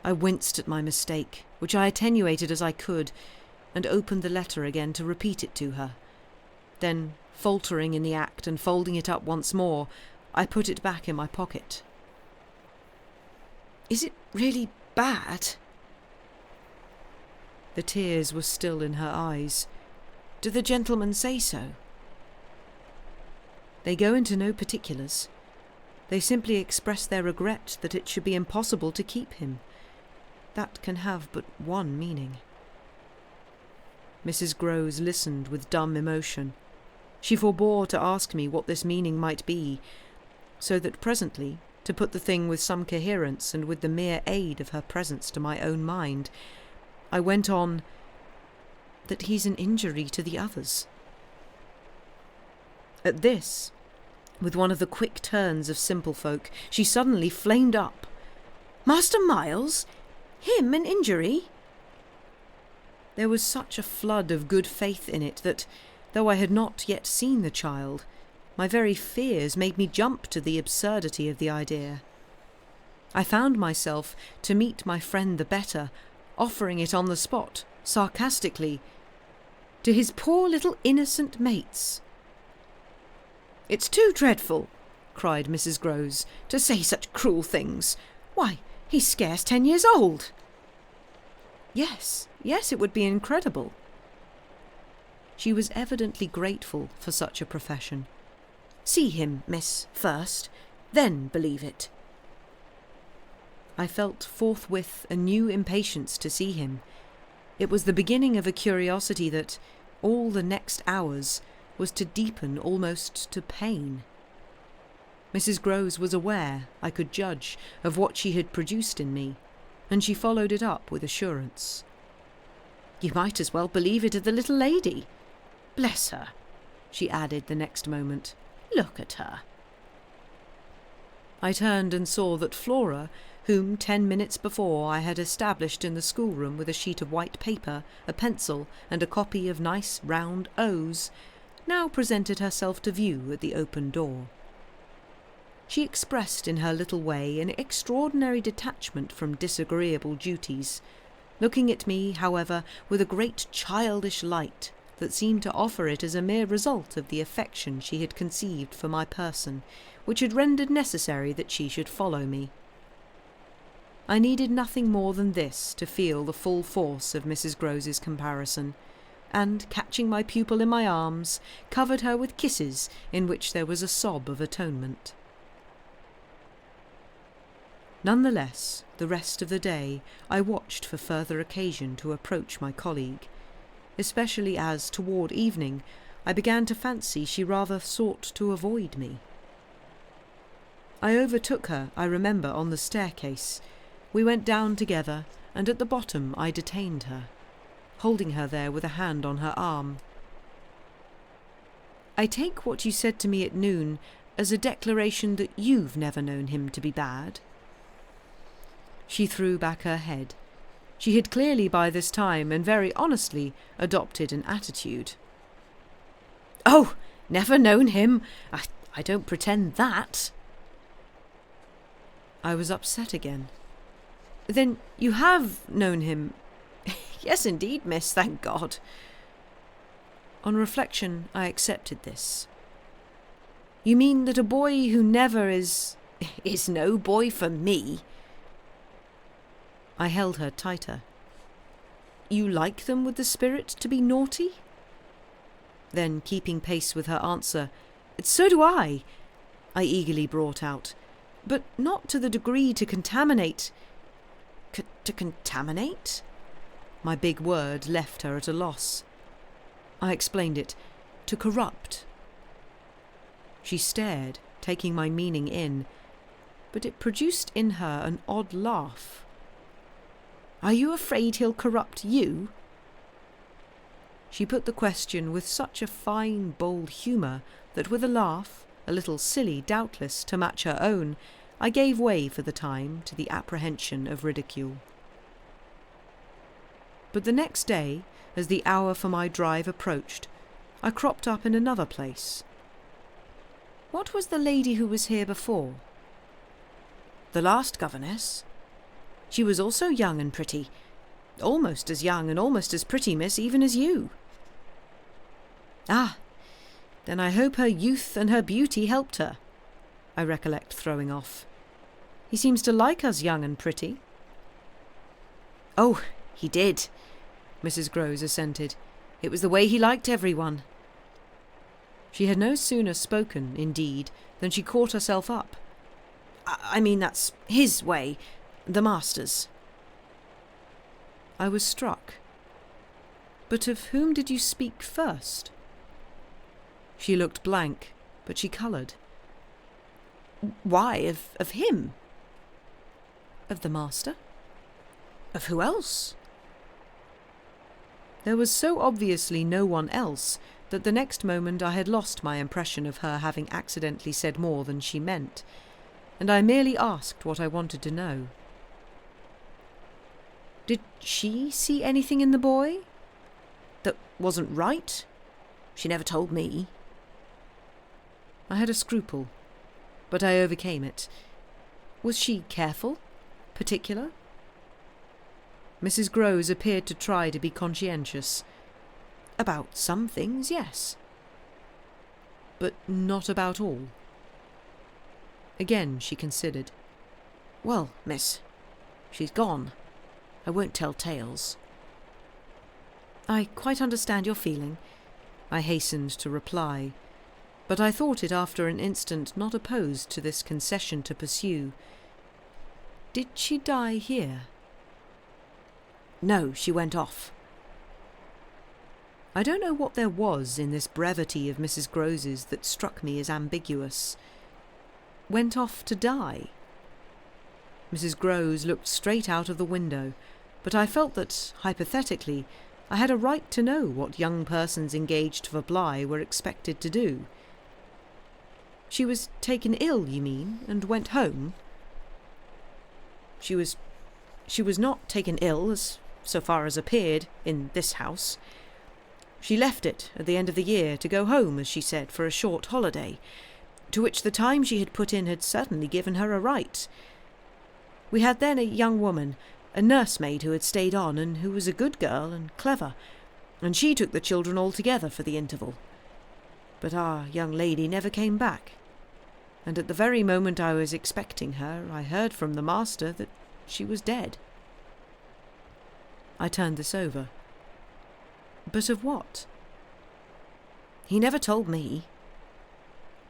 I winced at my mistake, which I attenuated as I could, and opened the letter again to repeat it to her. Then, faltering in the act and folding it up once more, I put it back in my pocket. "Is it really bad?" The tears were still in her eyes. "Do the gentlemen say so?" "They go into no particulars. They simply express their regret that it should be impossible to keep him. That can have but one meaning." Mrs. Grose listened with dumb emotion. She forbore to ask me what this meaning might be, so that presently, to put the thing with some coherence and with the mere aid of her presence to my own mind, I went on, that he's an injury to the others. At this, with one of the quick turns of simple folk, she suddenly flamed up. "Master Miles? Him an injury?" There was such a flood of good faith in it that, though I had not yet seen the child, my very fears made me jump to the absurdity of the idea. I found myself, to meet my friend the better, offering it on the spot, sarcastically, to his poor little innocent mates. "It's too dreadful," cried Mrs. Grose, "to say such cruel things. Why, he's scarce 10 years old." Yes, it would be incredible. She was evidently grateful for such a profession. "See him, miss, first, then believe it." I felt forthwith a new impatience to see him. It was the beginning of a curiosity that, all the next hours, was to deepen almost to pain. Mrs. Grose was aware, I could judge, of what she had produced in me, and she followed it up with assurance. "You might as well believe it of the little lady. Bless her," she added the next moment. "Look at her." I turned and saw that Flora, whom 10 minutes before I had established in the schoolroom with a sheet of white paper, a pencil, and a copy of nice round O's, now presented herself to view at the open door. She expressed in her little way an extraordinary detachment from disagreeable duties, looking at me, however, with a great childish light that seemed to offer it as a mere result of the affection she had conceived for my person, which had rendered necessary that she should follow me. I needed nothing more than this to feel the full force of Mrs. Grose's comparison, and, catching my pupil in my arms, covered her with kisses in which there was a sob of atonement. Nonetheless, the rest of the day I watched for further occasion to approach my colleague, especially as, toward evening, I began to fancy she rather sought to avoid me. I overtook her, I remember, on the staircase. We went down together, and at the bottom I detained her, holding her there with a hand on her arm. "I take what you said to me at noon as a declaration that you've never known him to be bad?" She threw back her head. She had clearly by this time, and very honestly, adopted an attitude. "Oh, never known him. I don't pretend that." I was upset again. "Then you have known him?" "Yes, indeed, miss, thank God." On reflection, I accepted this. "You mean that a boy who never is no boy for me." I held her tighter. "You like them with the spirit to be naughty?" Then, keeping pace with her answer, "So do I," I eagerly brought out, "but not to the degree to contaminate—" To contaminate? My big word left her at a loss. I explained it. To corrupt. She stared, taking my meaning in, but it produced in her an odd laugh. "Are you afraid he'll corrupt you?" She put the question with such a fine, bold humour that with a laugh, a little silly doubtless to match her own, I gave way for the time to the apprehension of ridicule. But the next day, as the hour for my drive approached, I cropped up in another place. "What was the lady who was here before?" "The last governess. She was also young and pretty. Almost as young and almost as pretty, miss, even as you." "Ah, then I hope her youth and her beauty helped her," I recollect throwing off. "He seems to like us young and pretty." "Oh, he did," Mrs. Grose assented. "It was the way he liked everyone." She had no sooner spoken, indeed, than she caught herself up. I mean, that's his way, the master's." I was struck. "But of whom did you speak first?" She looked blank, but she coloured. Why, of him? Of the master? Of who else? There was so obviously no one else that the next moment I had lost my impression of her having accidentally said more than she meant, and I merely asked what I wanted to know. Did she see anything in the boy that wasn't right? She never told me. I had a scruple, but I overcame it. Was she careful? Particular? Mrs. Groves appeared to try to be conscientious. About some things, yes. But not about all. Again she considered. Well, miss, she's gone. I won't tell tales. I quite understand your feeling, I hastened to reply, but I thought it after an instant not opposed to this concession to pursue. Did she die here? No, she went off. I don't know what there was in this brevity of Mrs. Groves's that struck me as ambiguous. Went off to die? Mrs. Groves looked straight out of the window, but I felt that, hypothetically, I had a right to know what young persons engaged for Bly were expected to do. She was taken ill, you mean, and went home? She was not taken ill, so far as appeared, in this house. She left it at the end of the year to go home, as she said, for a short holiday, to which the time she had put in had certainly given her a right. We had then a young woman, a nursemaid who had stayed on, and who was a good girl and clever, and she took the children altogether for the interval. But our young lady never came back, and at the very moment I was expecting her, I heard from the master that she was dead. I turned this over. But of what? He never told me.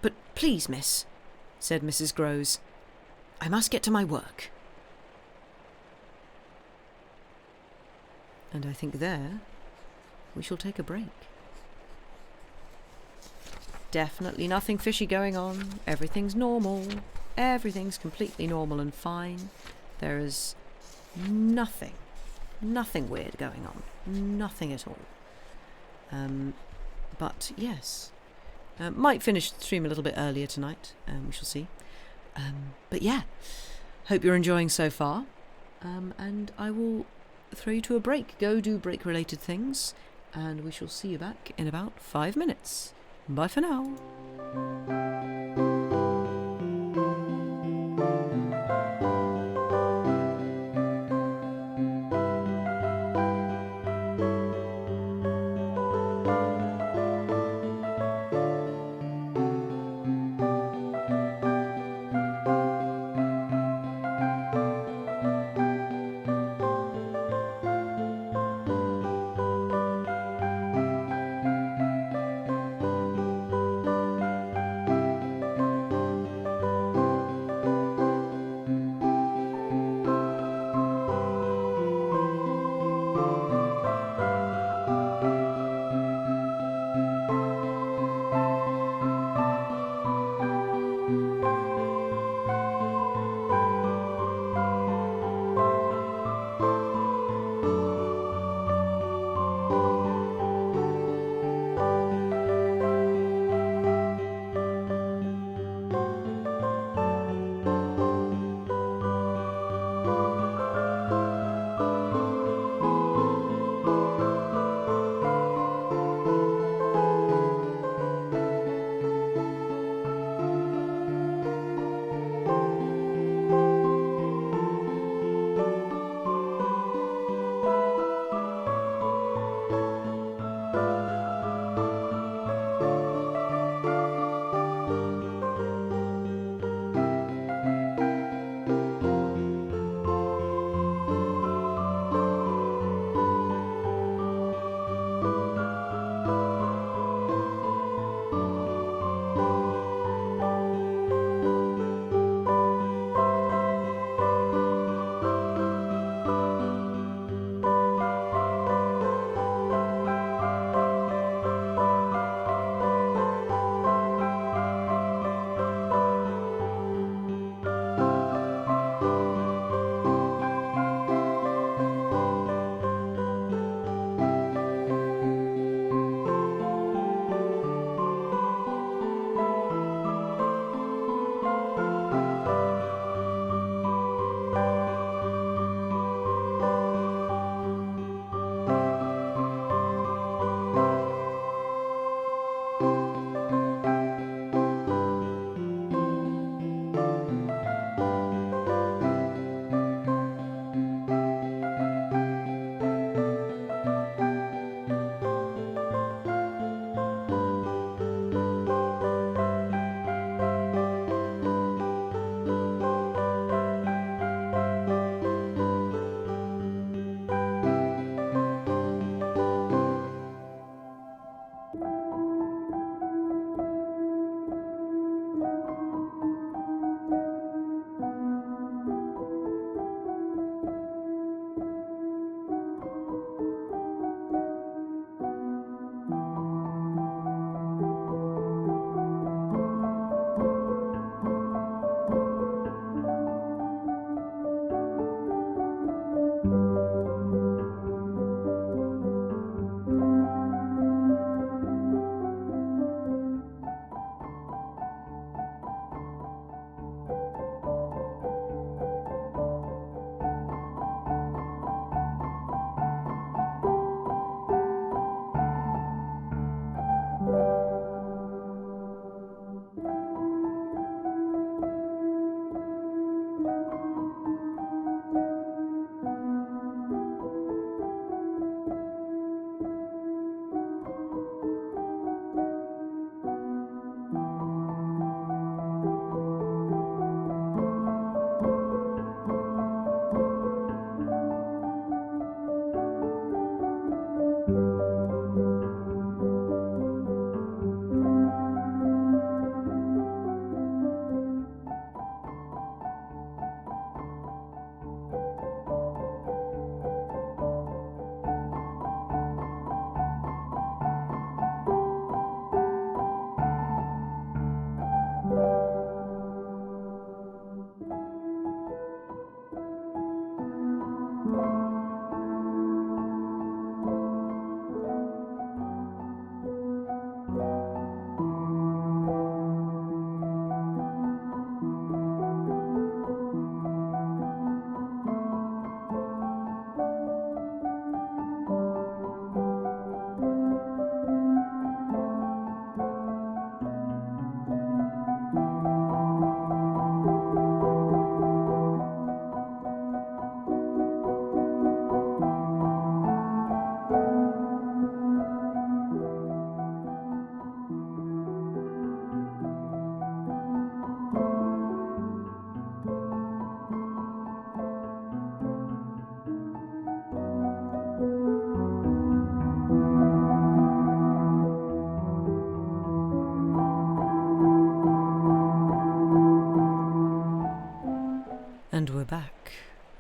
But please, miss, said Mrs. Groves, I must get to my work. And I think there we shall take a break. Definitely nothing fishy going on. Everything's normal. Everything's completely normal and fine. There is nothing weird going on. Nothing at all. But yes, might finish the stream a little bit earlier tonight. We shall see. But yeah, hope you're enjoying so far. And I will throw you to a break. Go do break-related things, and we shall see you back in about 5 minutes. Bye for now.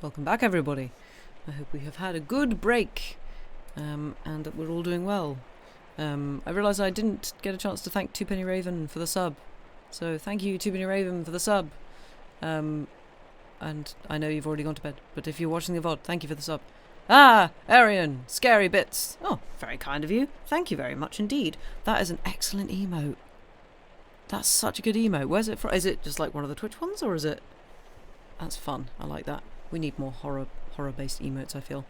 Welcome back, everybody. I hope we have had a good break, and that we're all doing well. I realise I didn't get a chance to thank Twopenny Raven for the sub, so thank you, Twopenny Raven, for the sub. And I know you've already gone to bed, but if you're watching the VOD, thank you for the sub. Ah, Arian, scary bits. Oh, very kind of you. Thank you very much indeed. That is an excellent emote. That's such a good emote. Where's it from? Is it just like one of the Twitch ones, or is it? That's fun. I like that. We need more horror-based emotes, I feel.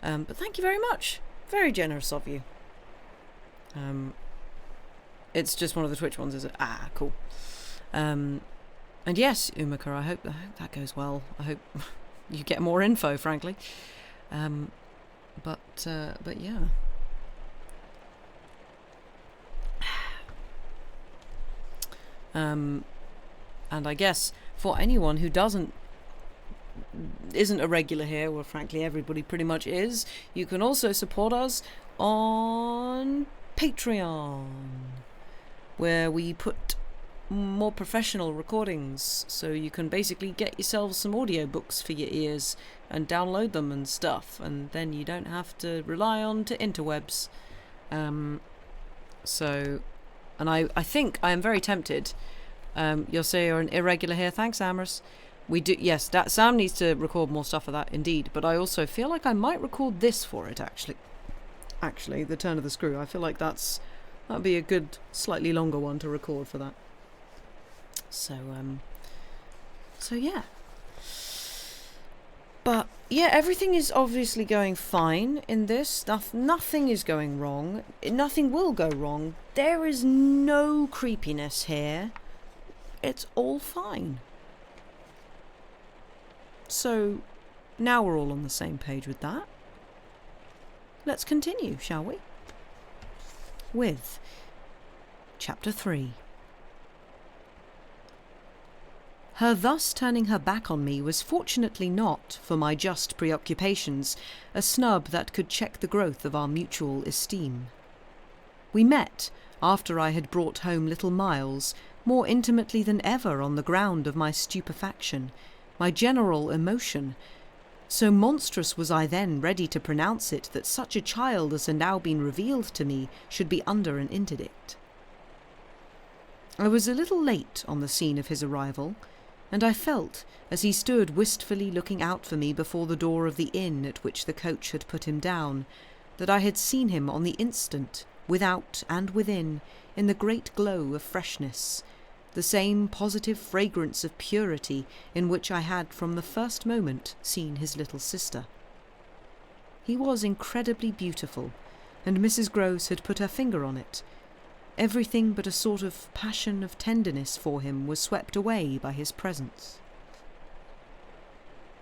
But thank you very much. Very generous of you. It's just one of the Twitch ones, is it? Ah, cool. And yes, Umaka, I hope that goes well. I hope you get more info, frankly. But yeah. And I guess for anyone who isn't a regular here, well, frankly, everybody pretty much is, you can also support us on Patreon, where we put more professional recordings, so you can basically get yourselves some audiobooks for your ears and download them and stuff, and then you don't have to rely on to interwebs. And I think I am very tempted. You'll say you're an irregular here. Thanks, Amorous. We do, yes, that Sam needs to record more stuff of that, indeed. But I also feel like I might record this for it, actually. Actually, the Turn of the Screw. I feel like that'd be a good, slightly longer one to record for that. So yeah. But yeah, everything is obviously going fine in this. Nothing is going wrong. Nothing will go wrong. There is no creepiness here. It's all fine. So, now we're all on the same page with that. Let's continue, shall we? With Chapter 3. Her thus turning her back on me was fortunately not, for my just preoccupations, a snub that could check the growth of our mutual esteem. We met, after I had brought home little Miles, more intimately than ever on the ground of my stupefaction, my general emotion. So monstrous was I then ready to pronounce it that such a child as had now been revealed to me should be under an interdict. I was a little late on the scene of his arrival, and I felt, as he stood wistfully looking out for me before the door of the inn at which the coach had put him down, that I had seen him on the instant, without and within, in the great glow of freshness, the same positive fragrance of purity in which I had from the first moment seen his little sister. He was incredibly beautiful, and Mrs. Grose had put her finger on it. Everything but a sort of passion of tenderness for him was swept away by his presence.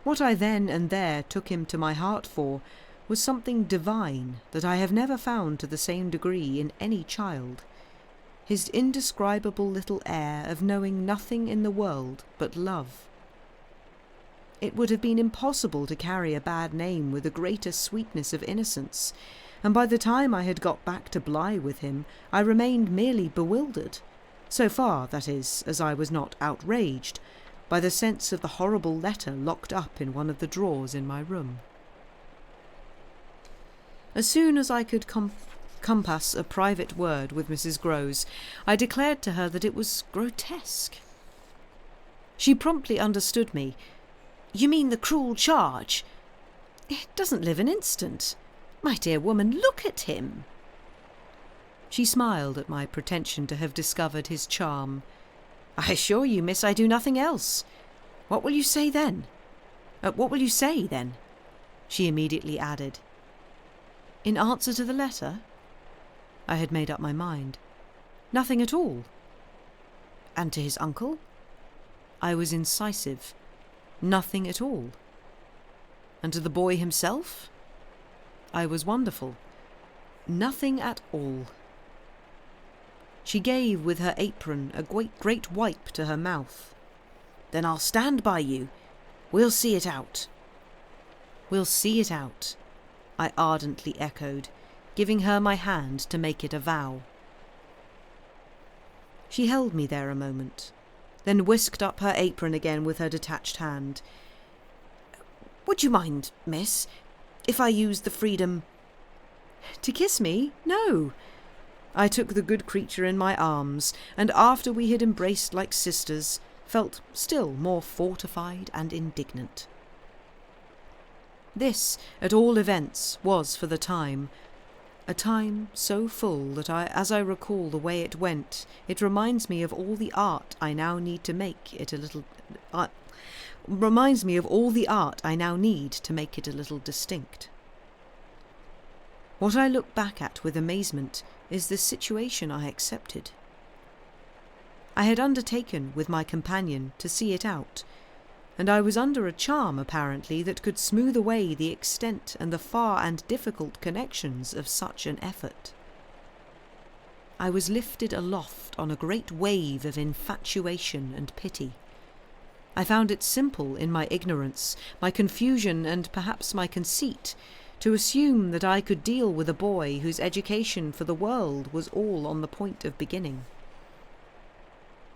What I then and there took him to my heart for was something divine that I have never found to the same degree in any child. His indescribable little air of knowing nothing in the world but love. It would have been impossible to carry a bad name with a greater sweetness of innocence, and by the time I had got back to Bly with him, I remained merely bewildered, so far, that is, as I was not outraged, by the sense of the horrible letter locked up in one of the drawers in my room. As soon as I could compass a private word with Mrs. Grose, I declared to her that it was grotesque. She promptly understood me. "You mean the cruel charge? It doesn't live an instant. My dear woman, look at him." She smiled at my pretension to have discovered his charm. "I assure you, miss, I do nothing else. What will you say then? What will you say, then?" she immediately added. In answer to the letter? I had made up my mind. Nothing at all. And to his uncle? I was incisive. Nothing at all. And to the boy himself? I was wonderful. Nothing at all. She gave with her apron a great wipe to her mouth. "Then I'll stand by you. We'll see it out." "We'll see it out," I ardently echoed, giving her my hand to make it a vow. She held me there a moment, then whisked up her apron again with her detached hand. Would you mind, miss, if I used the freedom—" "To kiss me? No." I took the good creature in my arms, and after we had embraced like sisters, felt still more fortified and indignant. This, at all events, was for the time, a time so full that as I recall the way it went, it reminds me of all the art I now need to make it a little distinct. What I look back at with amazement is the situation I accepted. I had undertaken with my companion to see it out, and I was under a charm, apparently, that could smooth away the extent and the far and difficult connections of such an effort. I was lifted aloft on a great wave of infatuation and pity. I found it simple in my ignorance, my confusion, and perhaps my conceit, to assume that I could deal with a boy whose education for the world was all on the point of beginning.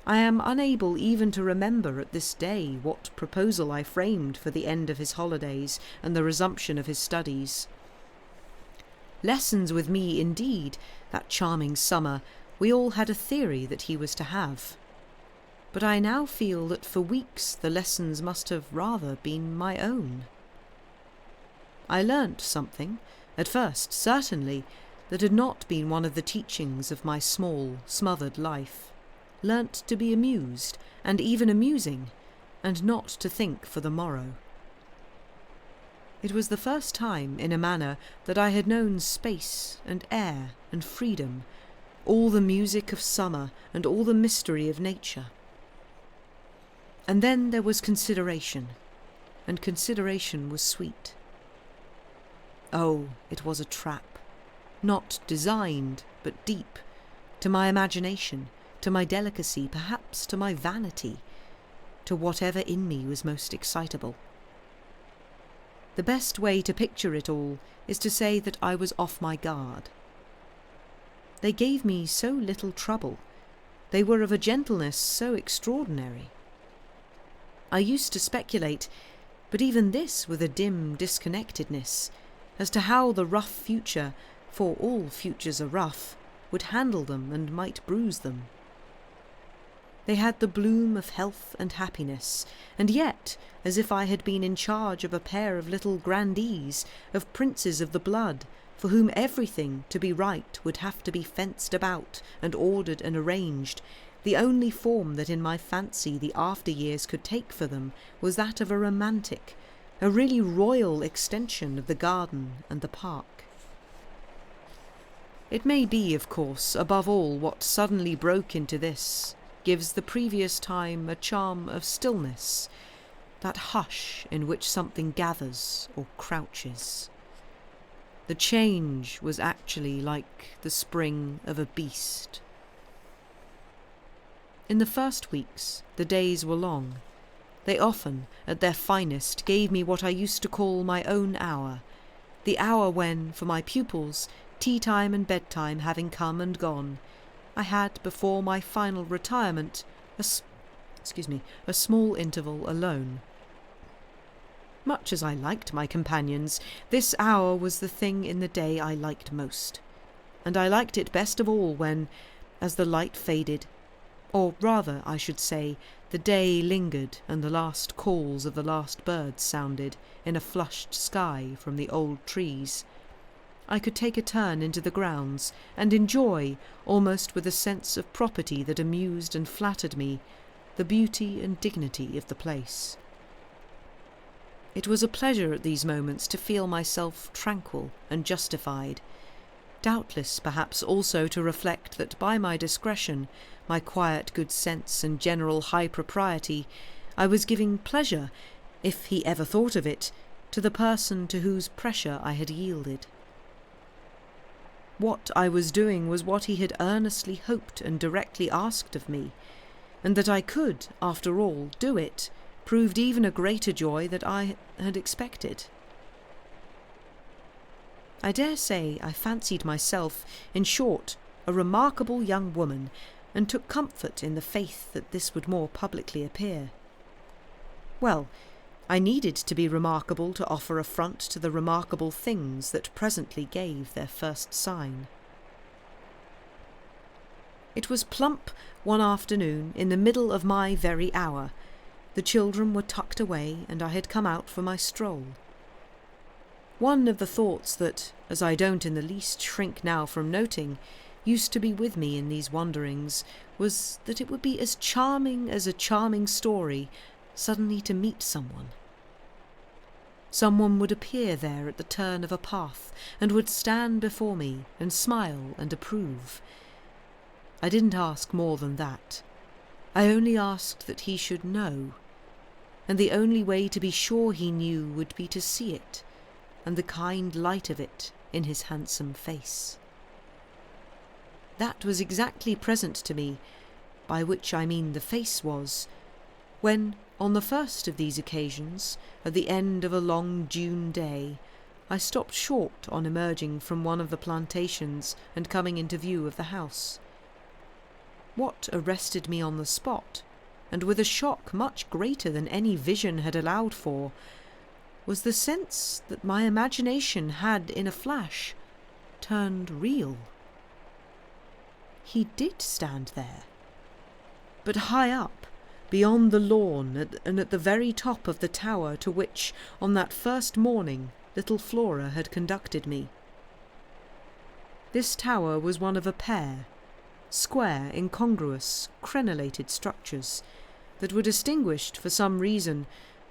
I am unable even to remember at this day what proposal I framed for the end of his holidays and the resumption of his studies. Lessons with me, indeed, that charming summer, we all had a theory that he was to have. But I now feel that for weeks the lessons must have rather been my own. I learnt something, at first certainly, that had not been one of the teachings of my small, smothered life. Learnt to be amused, and even amusing, and not to think for the morrow. It was the first time, in a manner, that I had known space and air and freedom, all the music of summer and all the mystery of nature. And then there was consideration, and consideration was sweet. Oh, it was a trap, not designed, but deep, to my imagination, to my delicacy, perhaps to my vanity, to whatever in me was most excitable. The best way to picture it all is to say that I was off my guard. They gave me so little trouble. They were of a gentleness so extraordinary. I used to speculate, but even this with a dim disconnectedness, as to how the rough future, for all futures are rough, would handle them and might bruise them. They had the bloom of health and happiness, and yet, as if I had been in charge of a pair of little grandees, of princes of the blood, for whom everything, to be right, would have to be fenced about and ordered and arranged, the only form that in my fancy the after years could take for them was that of a romantic, a really royal extension of the garden and the park. It may be, of course, above all what suddenly broke into this, gives the previous time a charm of stillness, that hush in which something gathers or crouches. The change was actually like the spring of a beast. In the first weeks, the days were long. They often, at their finest, gave me what I used to call my own hour, the hour when, for my pupils, tea-time and bedtime having come and gone, I had, before my final retirement, a small interval alone. Much as I liked my companions, this hour was the thing in the day I liked most, and I liked it best of all when, as the light faded, or rather, I should say, the day lingered and the last calls of the last birds sounded in a flushed sky from the old trees, I could take a turn into the grounds and enjoy, almost with a sense of property that amused and flattered me, the beauty and dignity of the place. It was a pleasure at these moments to feel myself tranquil and justified, doubtless perhaps also to reflect that by my discretion, my quiet good sense and general high propriety, I was giving pleasure, if he ever thought of it, to the person to whose pressure I had yielded. What I was doing was what he had earnestly hoped and directly asked of me, and that I could, after all, do it, proved even a greater joy than I had expected. I dare say I fancied myself, in short, a remarkable young woman, and took comfort in the faith that this would more publicly appear. Well, I needed to be remarkable to offer a front to the remarkable things that presently gave their first sign. It was plump one afternoon in the middle of my very hour. The children were tucked away and I had come out for my stroll. One of the thoughts that, as I don't in the least shrink now from noting, used to be with me in these wanderings was that it would be as charming as a charming story suddenly to meet someone. Someone would appear there at the turn of a path and would stand before me and smile and approve. I didn't ask more than that. I only asked that he should know, and the only way to be sure he knew would be to see it, and the kind light of it in his handsome face. That was exactly present to me, by which I mean the face was, when, on the first of these occasions, at the end of a long June day, I stopped short on emerging from one of the plantations and coming into view of the house. What arrested me on the spot, and with a shock much greater than any vision had allowed for, was the sense that my imagination had, in a flash, turned real. He did stand there, but high up, beyond the lawn and at the very top of the tower to which, on that first morning, little Flora had conducted me. This tower was one of a pair, square, incongruous, crenellated structures, that were distinguished for some reason,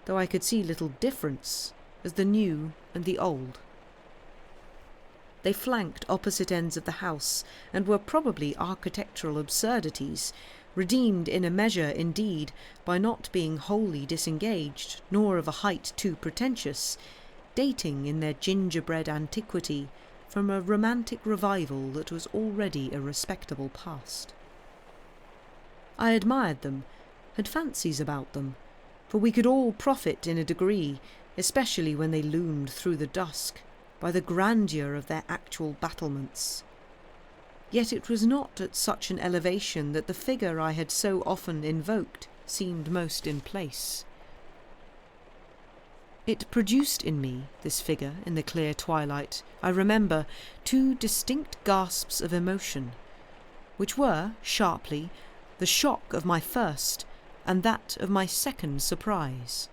though I could see little difference, as the new and the old. They flanked opposite ends of the house, and were probably architectural absurdities, redeemed in a measure, indeed, by not being wholly disengaged, nor of a height too pretentious, dating in their gingerbread antiquity from a romantic revival that was already a respectable past. I admired them, had fancies about them, for we could all profit in a degree, especially when they loomed through the dusk, by the grandeur of their actual battlements. Yet it was not at such an elevation that the figure I had so often invoked seemed most in place. It produced in me, this figure, in the clear twilight, I remember, two distinct gasps of emotion, which were, sharply, the shock of my first and that of my second surprise.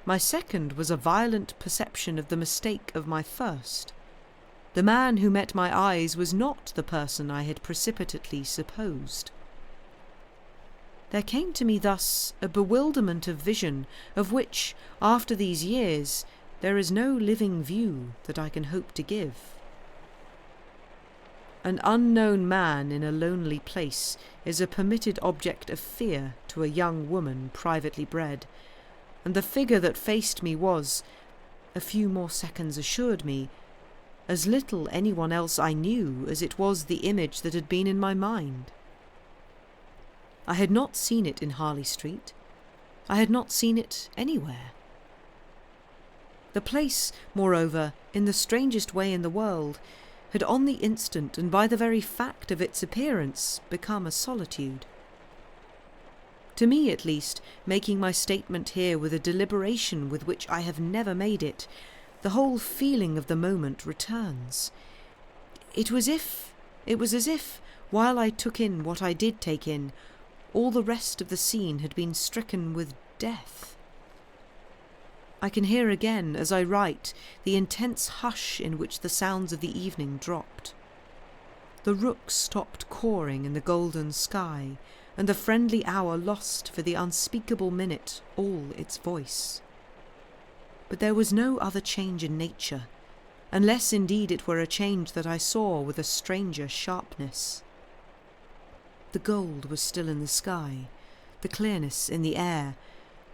My second was a violent perception of the mistake of my first. The man who met my eyes was not the person I had precipitately supposed. There came to me thus a bewilderment of vision, of which, after these years, there is no living view that I can hope to give. An unknown man in a lonely place is a permitted object of fear to a young woman privately bred, and the figure that faced me was, a few more seconds assured me, as little anyone else I knew as it was the image that had been in my mind. I had not seen it in Harley Street. I had not seen it anywhere. The place, moreover, in the strangest way in the world, had on the instant and by the very fact of its appearance become a solitude. To me, at least, making my statement here with a deliberation with which I have never made it, the whole feeling of the moment returns. It was as if, while I took in what I did take in, all the rest of the scene had been stricken with death. I can hear again, as I write, the intense hush in which the sounds of the evening dropped. The rooks stopped cawing in the golden sky, and the friendly hour lost for the unspeakable minute all its voice. But there was no other change in nature, unless indeed it were a change that I saw with a stranger sharpness. The gold was still in the sky, the clearness in the air,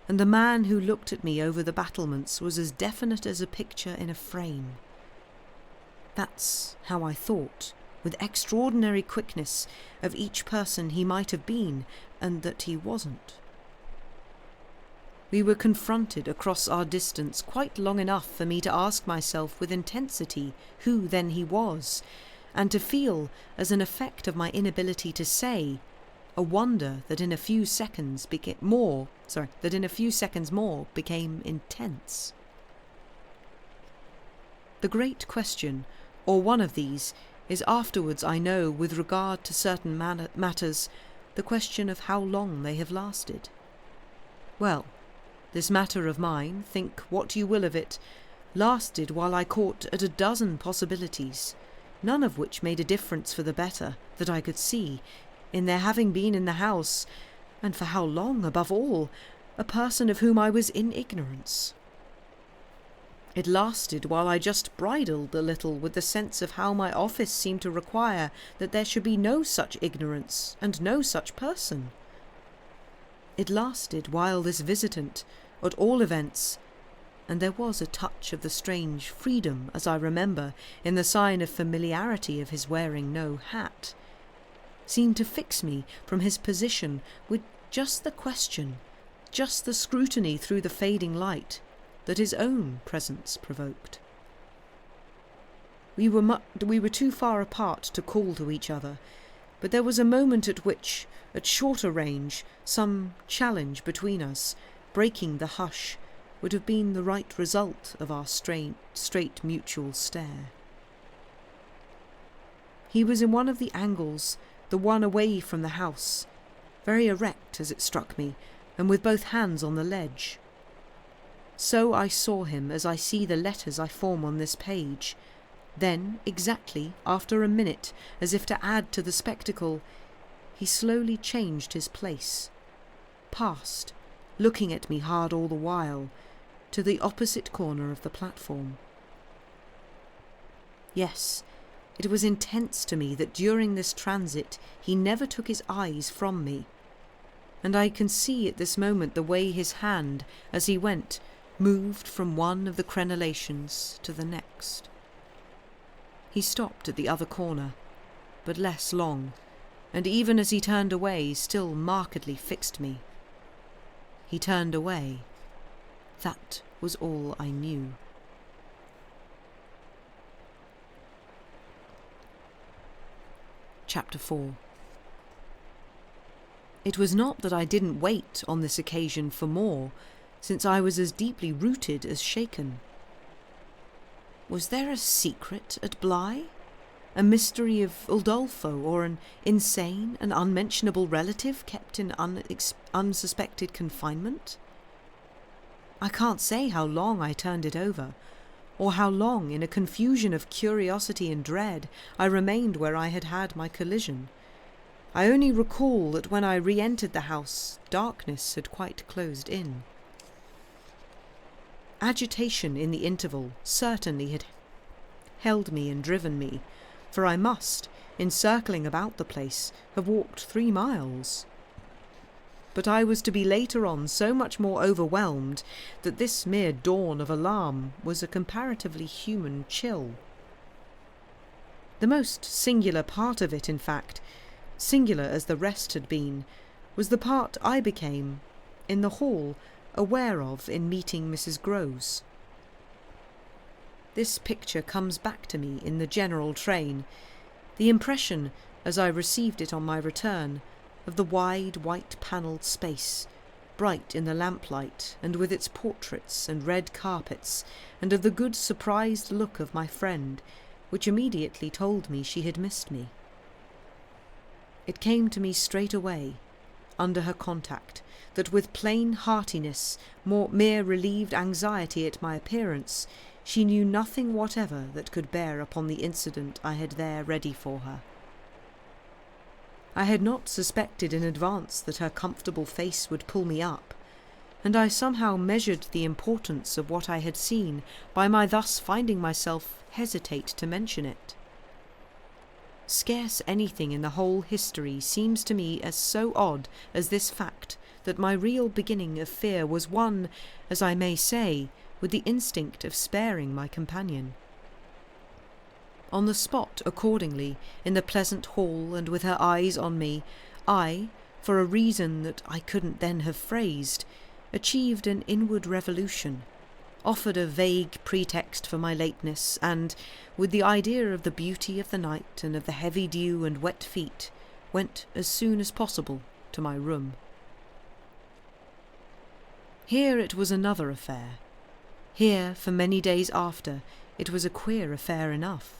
and the man who looked at me over the battlements was as definite as a picture in a frame. That's how I thought, with extraordinary quickness, of each person he might have been, and that he wasn't. We were confronted across our distance quite long enough for me to ask myself with intensity who then he was, and to feel, as an effect of my inability to say, a wonder that in a few seconds more became intense. The great question, or one of these, is afterwards, I know, with regard to certain matters, the question of how long they have lasted. Well, this matter of mine, think what you will of it, lasted while I caught at a dozen possibilities, none of which made a difference for the better, that I could see, in their having been in the house, and for how long, above all, a person of whom I was in ignorance. It lasted while I just bridled a little with the sense of how my office seemed to require that there should be no such ignorance and no such person. It lasted while this visitant, at all events, and there was a touch of the strange freedom, as I remember, in the sign of familiarity of his wearing no hat, seemed to fix me from his position with just the question, just the scrutiny through the fading light, that his own presence provoked. We were too far apart to call to each other, but there was a moment at which, at shorter range, some challenge between us, breaking the hush, would have been the right result of our straight mutual stare. He was in one of the angles, the one away from the house, very erect as it struck me, and with both hands on the ledge. So I saw him as I see the letters I form on this page. Then, exactly after a minute, as if to add to the spectacle, he slowly changed his place, passed, looking at me hard all the while, to the opposite corner of the platform. Yes, it was intense to me that during this transit he never took his eyes from me, and I can see at this moment the way his hand, as he went, moved from one of the crenellations to the next. He stopped at the other corner, but less long, and even as he turned away, still markedly fixed me. He turned away. That was all I knew. Chapter 4. It was not that I didn't wait on this occasion for more, since I was as deeply rooted as shaken. Was there a secret at Bly? A mystery of Udolpho, or an insane and unmentionable relative kept in unsuspected confinement? I can't say how long I turned it over, or how long, in a confusion of curiosity and dread, I remained where I had had my collision. I only recall that when I re-entered the house, darkness had quite closed in. Agitation in the interval certainly had held me and driven me, for I must, in circling about the place, have walked 3 miles. But I was to be later on so much more overwhelmed that this mere dawn of alarm was a comparatively human chill. The most singular part of it, in fact, singular as the rest had been, was the part I became, in the hall, aware of in meeting Mrs. Grose. This picture comes back to me in the general train, the impression, as I received it on my return, of the wide white-panelled space, bright in the lamplight and with its portraits and red carpets, and of the good surprised look of my friend, which immediately told me she had missed me. It came to me straight away, under her contact, that with plain heartiness, mere relieved anxiety at my appearance, she knew nothing whatever that could bear upon the incident I had there ready for her. I had not suspected in advance that her comfortable face would pull me up, and I somehow measured the importance of what I had seen by my thus finding myself hesitate to mention it. Scarce anything in the whole history seems to me as so odd as this fact that my real beginning of fear was one, as I may say, with the instinct of sparing my companion. On the spot, accordingly, in the pleasant hall and with her eyes on me, I, for a reason that I couldn't then have phrased, achieved an inward revolution, offered a vague pretext for my lateness, and, with the idea of the beauty of the night and of the heavy dew and wet feet, went as soon as possible to my room. Here it was another affair. Here, for many days after, it was a queer affair enough.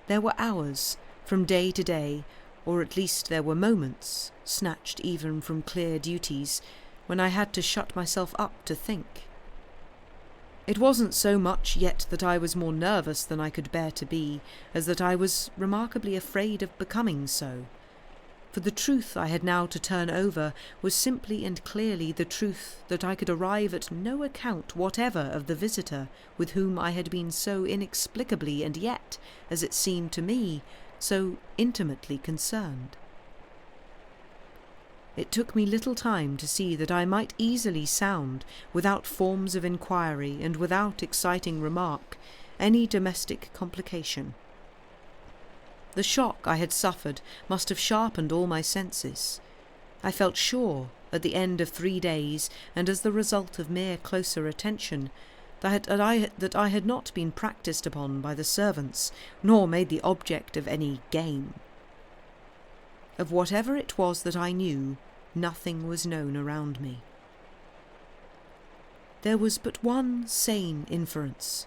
There were hours, from day to day, or at least there were moments, snatched even from clear duties, when I had to shut myself up to think. It wasn't so much yet that I was more nervous than I could bear to be, as that I was remarkably afraid of becoming so. For the truth I had now to turn over was simply and clearly the truth that I could arrive at no account whatever of the visitor with whom I had been so inexplicably and yet, as it seemed to me, so intimately concerned. It took me little time to see that I might easily sound, without forms of inquiry and without exciting remark, any domestic complication. The shock I had suffered must have sharpened all my senses. I felt sure, at the end of 3 days, and as the result of mere closer attention, that I had not been practised upon by the servants, nor made the object of any game. Of whatever it was that I knew, nothing was known around me. There was but one sane inference.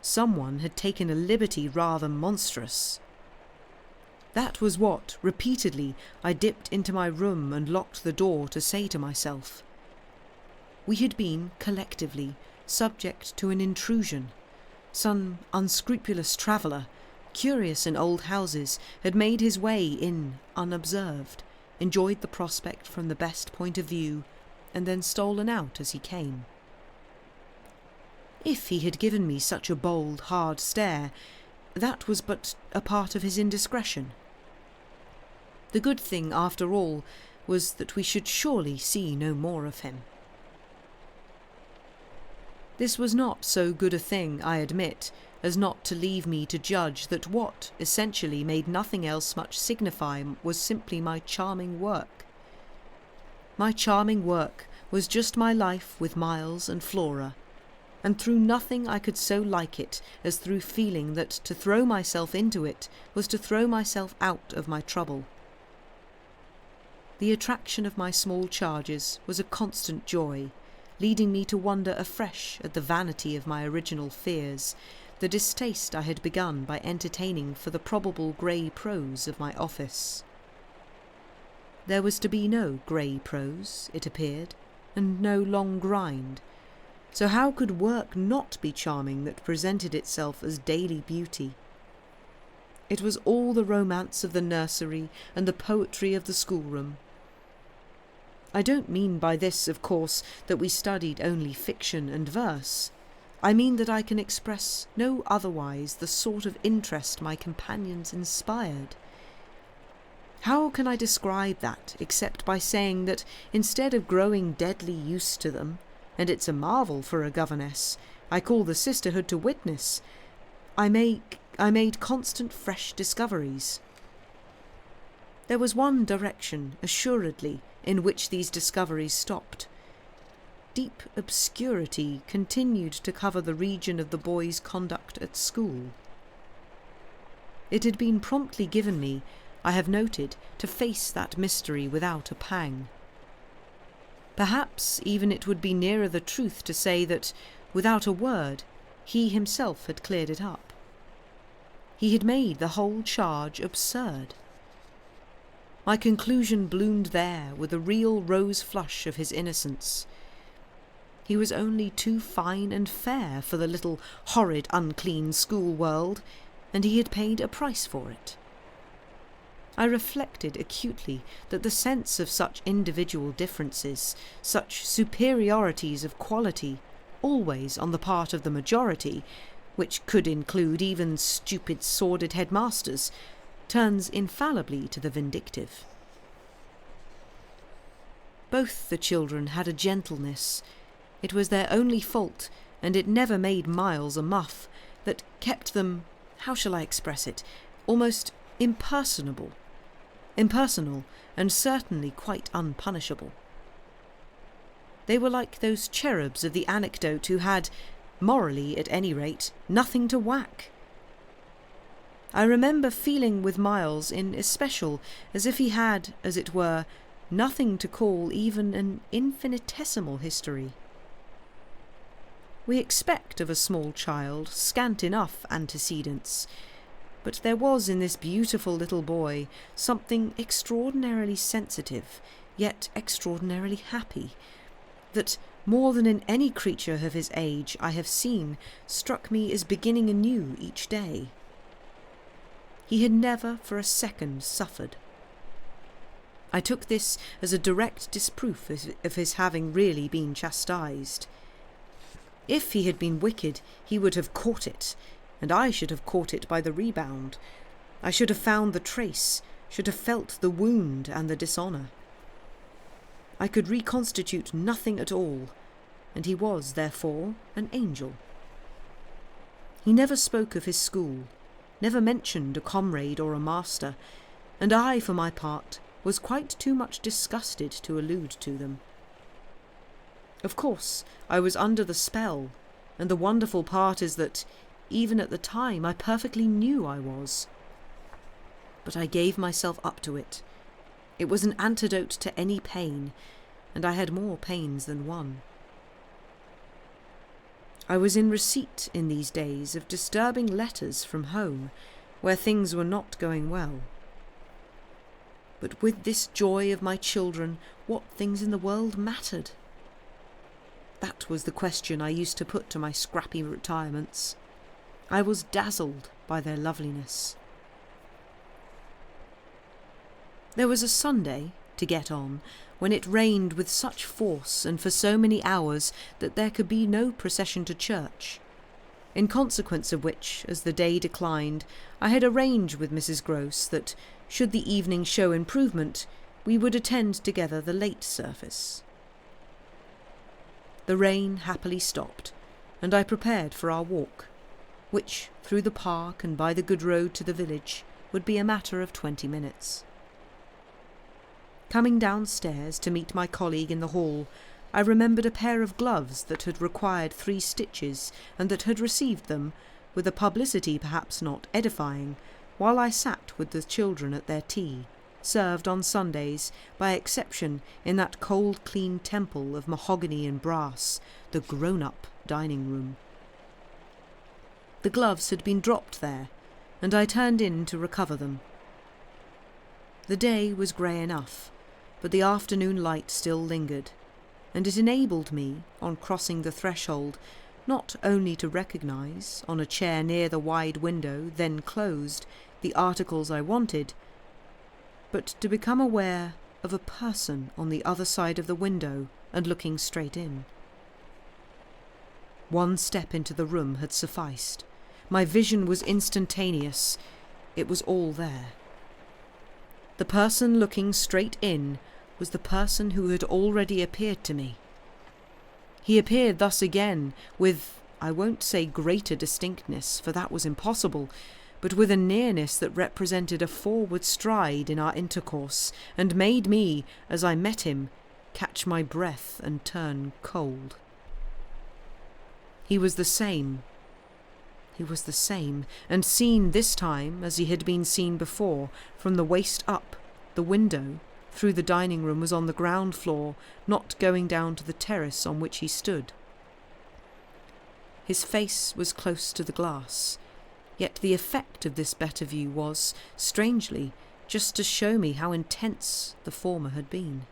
Someone had taken a liberty rather monstrous. That was what, repeatedly, I dipped into my room and locked the door to say to myself. We had been, collectively, subject to an intrusion. Some unscrupulous traveller, curious in old houses, had made his way in unobserved, enjoyed the prospect from the best point of view, and then stolen out as he came. If he had given me such a bold, hard stare, that was but a part of his indiscretion. The good thing, after all, was that we should surely see no more of him. This was not so good a thing, I admit, as not to leave me to judge that what, essentially, made nothing else much signify was simply my charming work. My charming work was just my life with Miles and Flora, and through nothing I could so like it as through feeling that to throw myself into it was to throw myself out of my trouble. The attraction of my small charges was a constant joy, leading me to wonder afresh at the vanity of my original fears, the distaste I had begun by entertaining for the probable grey prose of my office. There was to be no grey prose, it appeared, and no long grind. So how could work not be charming that presented itself as daily beauty? It was all the romance of the nursery and the poetry of the schoolroom. I don't mean by this, of course, that we studied only fiction and verse. I mean that I can express no otherwise the sort of interest my companions inspired. How can I describe that except by saying that instead of growing deadly used to them, and it's a marvel for a governess, I call the sisterhood to witness, I made constant fresh discoveries. There was one direction, assuredly, in which these discoveries stopped. Deep obscurity continued to cover the region of the boy's conduct at school. It had been promptly given me, I have noted, to face that mystery without a pang. Perhaps even it would be nearer the truth to say that, without a word, he himself had cleared it up. He had made the whole charge absurd. My conclusion bloomed there with a real rose flush of his innocence. He was only too fine and fair for the little horrid unclean school world, and he had paid a price for it. I reflected acutely that the sense of such individual differences, such superiorities of quality, always on the part of the majority, which could include even stupid sordid headmasters, turns infallibly to the vindictive. Both the children had a gentleness. It was their only fault, and it never made Miles a muff, that kept them, how shall I express it, almost impersonal, and certainly quite unpunishable. They were like those cherubs of the anecdote who had, morally at any rate, nothing to whack. I remember feeling with Miles in especial as if he had, as it were, nothing to call even an infinitesimal history. We expect of a small child scant enough antecedents, but there was in this beautiful little boy something extraordinarily sensitive, yet extraordinarily happy, that, more than in any creature of his age I have seen, struck me as beginning anew each day. He had never for a second suffered. I took this as a direct disproof of his having really been chastised. If he had been wicked, he would have caught it, and I should have caught it by the rebound. I should have found the trace, should have felt the wound and the dishonour. I could reconstitute nothing at all, and he was, therefore, an angel. He never spoke of his school, never mentioned a comrade or a master, and I, for my part, was quite too much disgusted to allude to them. Of course, I was under the spell, and the wonderful part is that, even at the time, I perfectly knew I was. But I gave myself up to it. It was an antidote to any pain, and I had more pains than one. I was in receipt in these days of disturbing letters from home, where things were not going well. But with this joy of my children, what things in the world mattered? That was the question I used to put to my scrappy retirements. I was dazzled by their loveliness. There was a Sunday, to get on, when it rained with such force and for so many hours that there could be no procession to church, in consequence of which, as the day declined, I had arranged with Mrs. Grose that, should the evening show improvement, we would attend together the late service. The rain happily stopped, and I prepared for our walk, which, through the park and by the good road to the village, would be a matter of 20 minutes. Coming downstairs to meet my colleague in the hall, I remembered a pair of gloves that had required 3 stitches and that had received them, with a publicity perhaps not edifying, while I sat with the children at their tea, served on Sundays, by exception, in that cold clean temple of mahogany and brass, the grown-up dining room. The gloves had been dropped there, and I turned in to recover them. The day was grey enough, but the afternoon light still lingered, and it enabled me, on crossing the threshold, not only to recognise, on a chair near the wide window, then closed, the articles I wanted, but to become aware of a person on the other side of the window and looking straight in. One step into the room had sufficed. My vision was instantaneous. It was all there. The person looking straight in was the person who had already appeared to me. He appeared thus again with, I won't say greater distinctness, for that was impossible, but with a nearness that represented a forward stride in our intercourse, and made me, as I met him, catch my breath and turn cold. He was the same, and seen this time, as he had been seen before, from the waist up. The window, through the dining room, was on the ground floor, not going down to the terrace on which he stood. His face was close to the glass, yet the effect of this better view was, strangely, just to show me how intense the former had been.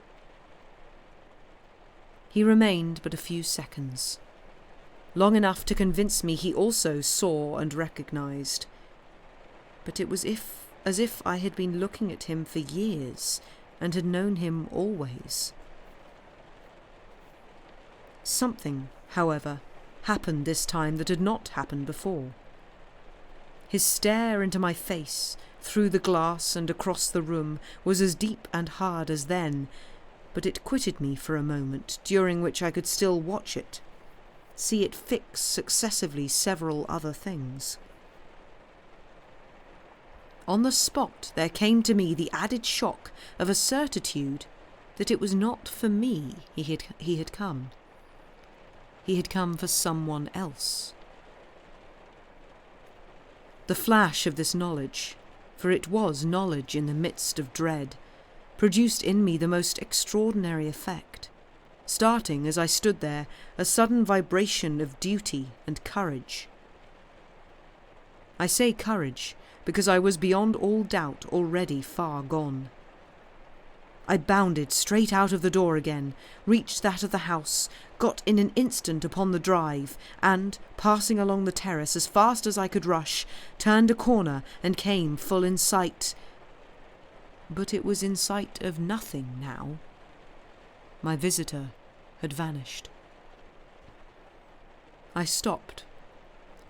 He remained but a few seconds, long enough to convince me he also saw and recognised, but it was as if I had been looking at him for years and had known him always. Something, however, happened this time that had not happened before. His stare into my face, through the glass and across the room, was as deep and hard as then, but it quitted me for a moment, during which I could still watch it, see it fix successively several other things. On the spot there came to me the added shock of a certitude that it was not for me he had come. He had come for someone else. The flash of this knowledge, for it was knowledge in the midst of dread, produced in me the most extraordinary effect, starting, as I stood there, a sudden vibration of duty and courage. I say courage because I was beyond all doubt already far gone. I bounded straight out of the door again, reached that of the house, got in an instant upon the drive, and, passing along the terrace as fast as I could rush, turned a corner and came full in sight. But it was in sight of nothing now. My visitor had vanished. I stopped,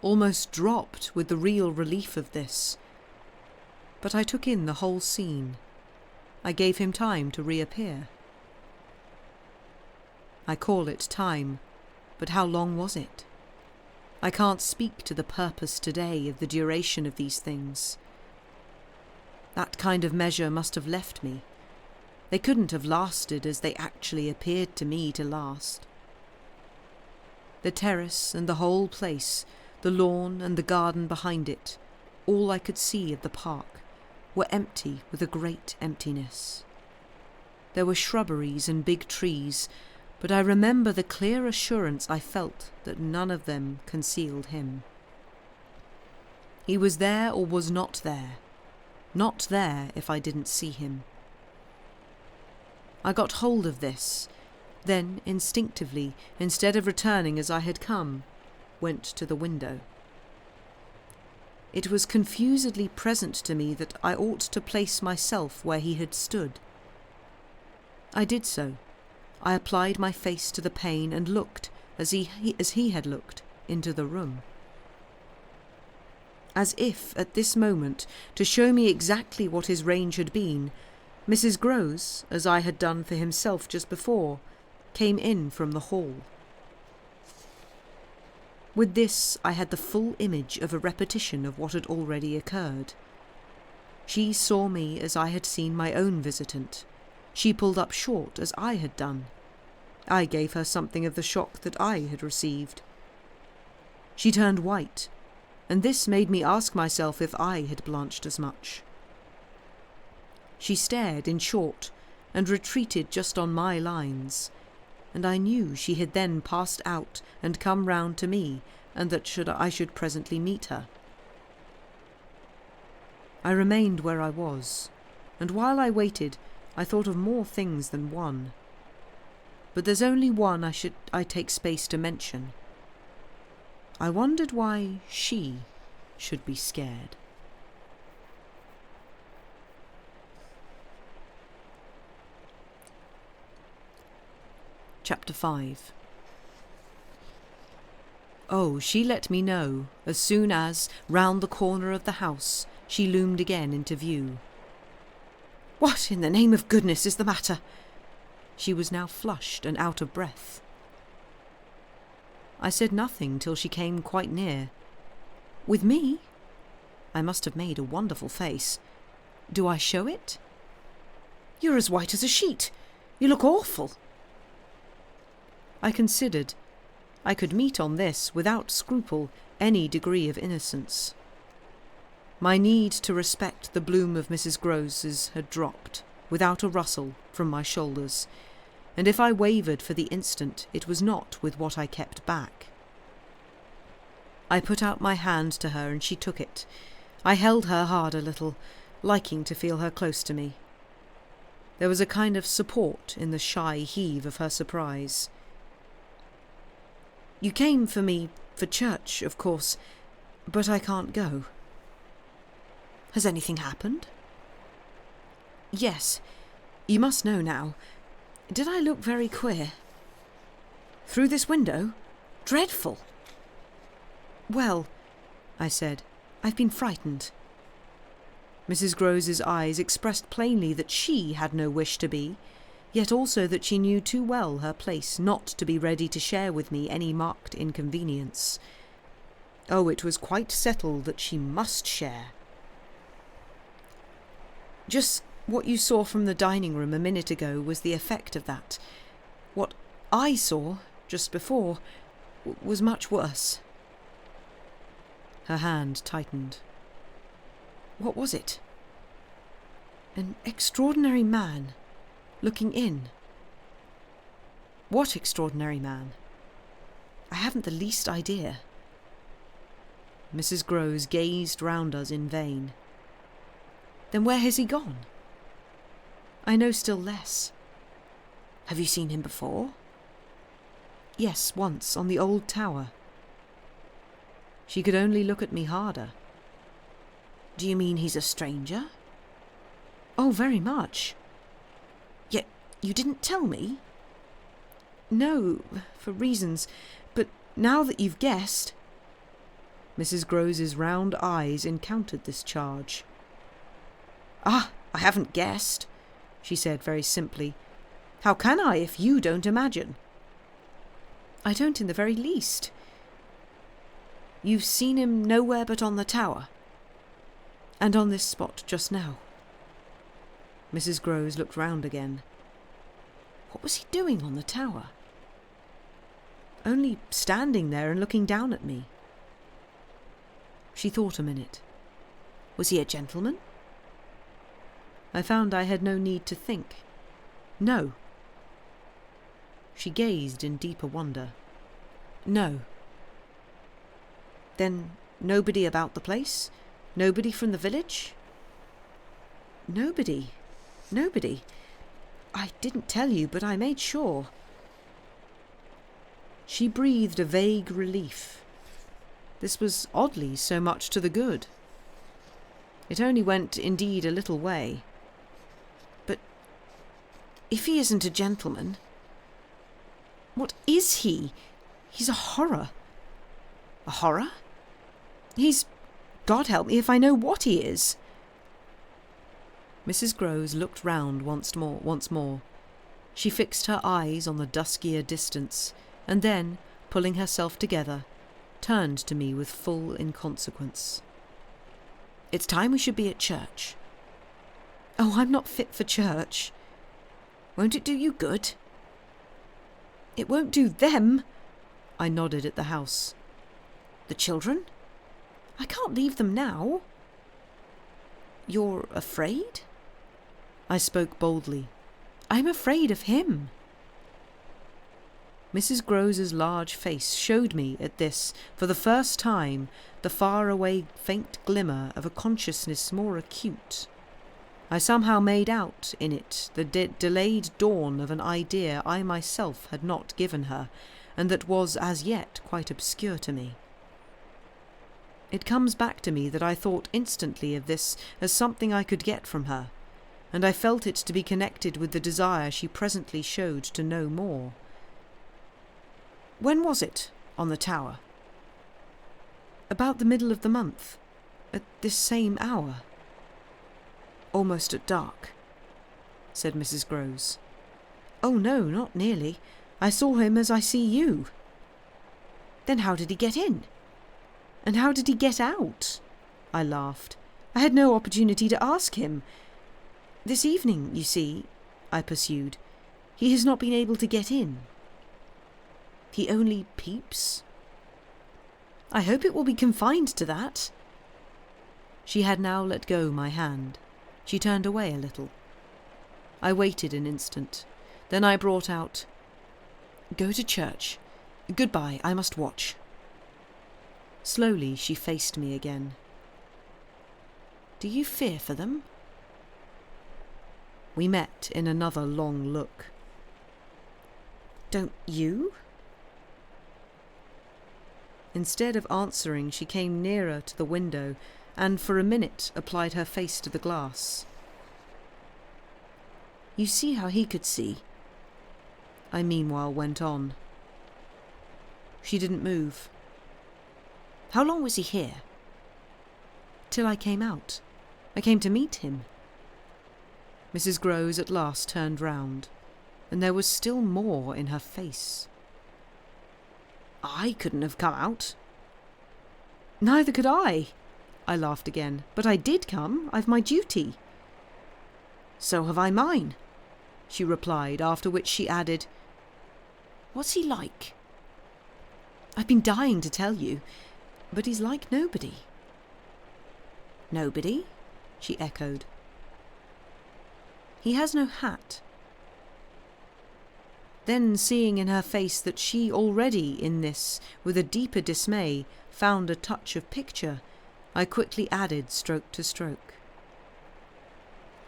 almost dropped with the real relief of this. But I took in the whole scene. I gave him time to reappear. I call it time, but how long was it? I can't speak to the purpose today of the duration of these things. That kind of measure must have left me. They couldn't have lasted as they actually appeared to me to last. The terrace and the whole place, the lawn and the garden behind it, all I could see of the park, were empty with a great emptiness. There were shrubberies and big trees, but I remember the clear assurance I felt that none of them concealed him. He was there or was not there. Not there if I didn't see him. I got hold of this, then instinctively, instead of returning as I had come, went to the window. It was confusedly present to me that I ought to place myself where he had stood. I did so. I applied my face to the pane and looked, as he had looked, into the room. As if, at this moment, to show me exactly what his range had been, Mrs. Grose, as I had done for himself just before, came in from the hall. With this I had the full image of a repetition of what had already occurred. She saw me as I had seen my own visitant. She pulled up short as I had done. I gave her something of the shock that I had received. She turned white, and this made me ask myself if I had blanched as much. She stared, in short, and retreated just on my lines, and I knew she had then passed out and come round to me, and that I should presently meet her. I remained where I was, and while I waited, I thought of more things than one. But there's only one I take space to mention. I wondered why she should be scared. Chapter 5. Oh, she let me know as soon as, round the corner of the house, she loomed again into view. "What in the name of goodness is the matter?" She was now flushed and out of breath. I said nothing till she came quite near. "With me?" I must have made a wonderful face. "Do I show it?" "You're as white as a sheet. You look awful." I considered. I could meet on this, without scruple, any degree of innocence. My need to respect the bloom of Mrs. Grose's had dropped, without a rustle, from my shoulders, and if I wavered for the instant, it was not with what I kept back. I put out my hand to her, and she took it. I held her hard a little, liking to feel her close to me. There was a kind of support in the shy heave of her surprise. "You came for me for church, of course, but I can't go." "Has anything happened?" "Yes. You must know now. Did I look very queer?" "Through this window? Dreadful!" "Well," I said, "I've been frightened." Mrs. Grose's eyes expressed plainly that she had no wish to be, yet also that she knew too well her place not to be ready to share with me any marked inconvenience. Oh, it was quite settled that she must share. "Just what you saw from the dining room a minute ago was the effect of that. What I saw, just before, was much worse." Her hand tightened. What was it? An extraordinary man, looking in. What extraordinary man? I haven't the least idea. Mrs. Groves gazed round us in vain. Then where has he gone? I know still less. Have you seen him before? Yes, once, on the old tower. She could only look at me harder. Do you mean he's a stranger? Oh, very much. Yet you didn't tell me? No, for reasons, but now that you've guessed... Mrs. Groves's round eyes encountered this charge. Ah, I haven't guessed, she said very simply. How can I if you don't imagine? I don't in the very least. You've seen him nowhere but on the tower, and on this spot just now. Mrs. Groves looked round again. What was he doing on the tower? Only standing there and looking down at me. She thought a minute. Was he a gentleman? I found I had no need to think. No. She gazed in deeper wonder. No. Then nobody about the place? Nobody from the village? Nobody. Nobody. I didn't tell you, but I made sure. She breathed a vague relief. This was oddly so much to the good. It only went, indeed, a little way. But if he isn't a gentleman, what is he? He's a horror. A horror? He's... God help me if I know what he is. Mrs. Groves looked round once more. She fixed her eyes on the duskier distance, and then, pulling herself together, turned to me with full inconsequence. It's time we should be at church. Oh, I'm not fit for church. Won't it do you good? It won't do them. I nodded at the house. The children? I can't leave them now. You're afraid? I spoke boldly. I'm afraid of him. Mrs. Groves's large face showed me at this, for the first time, the far-away faint glimmer of a consciousness more acute. I somehow made out in it the delayed dawn of an idea I myself had not given her, and that was as yet quite obscure to me. It comes back to me that I thought instantly of this as something I could get from her, and I felt it to be connected with the desire she presently showed to know more. When was it, on the tower? About the middle of the month, at this same hour. Almost at dark, said Mrs. Groves. Oh no, not nearly. I saw him as I see you. Then how did he get in? And how did he get out? I laughed. I had no opportunity to ask him. This evening, you see, I pursued, he has not been able to get in. He only peeps? I hope it will be confined to that. She had now let go my hand. She turned away a little. I waited an instant. Then I brought out, Go to church. Goodbye, I must watch. Slowly she faced me again. Do you fear for them? We met in another long look. Don't you? Instead of answering, she came nearer to the window and for a minute applied her face to the glass. You see how he could see? I meanwhile went on. She didn't move. How long was he here? Till I came out. I came to meet him. Mrs. Groves at last turned round, and there was still more in her face. I couldn't have come out. Neither could I laughed again. But I did come. I've my duty. So have I mine, she replied, after which she added, What's he like? I've been dying to tell you, but he's like nobody. Nobody? she echoed. He has no hat. Then, seeing in her face that she already in this, with a deeper dismay, found a touch of picture, I quickly added stroke to stroke.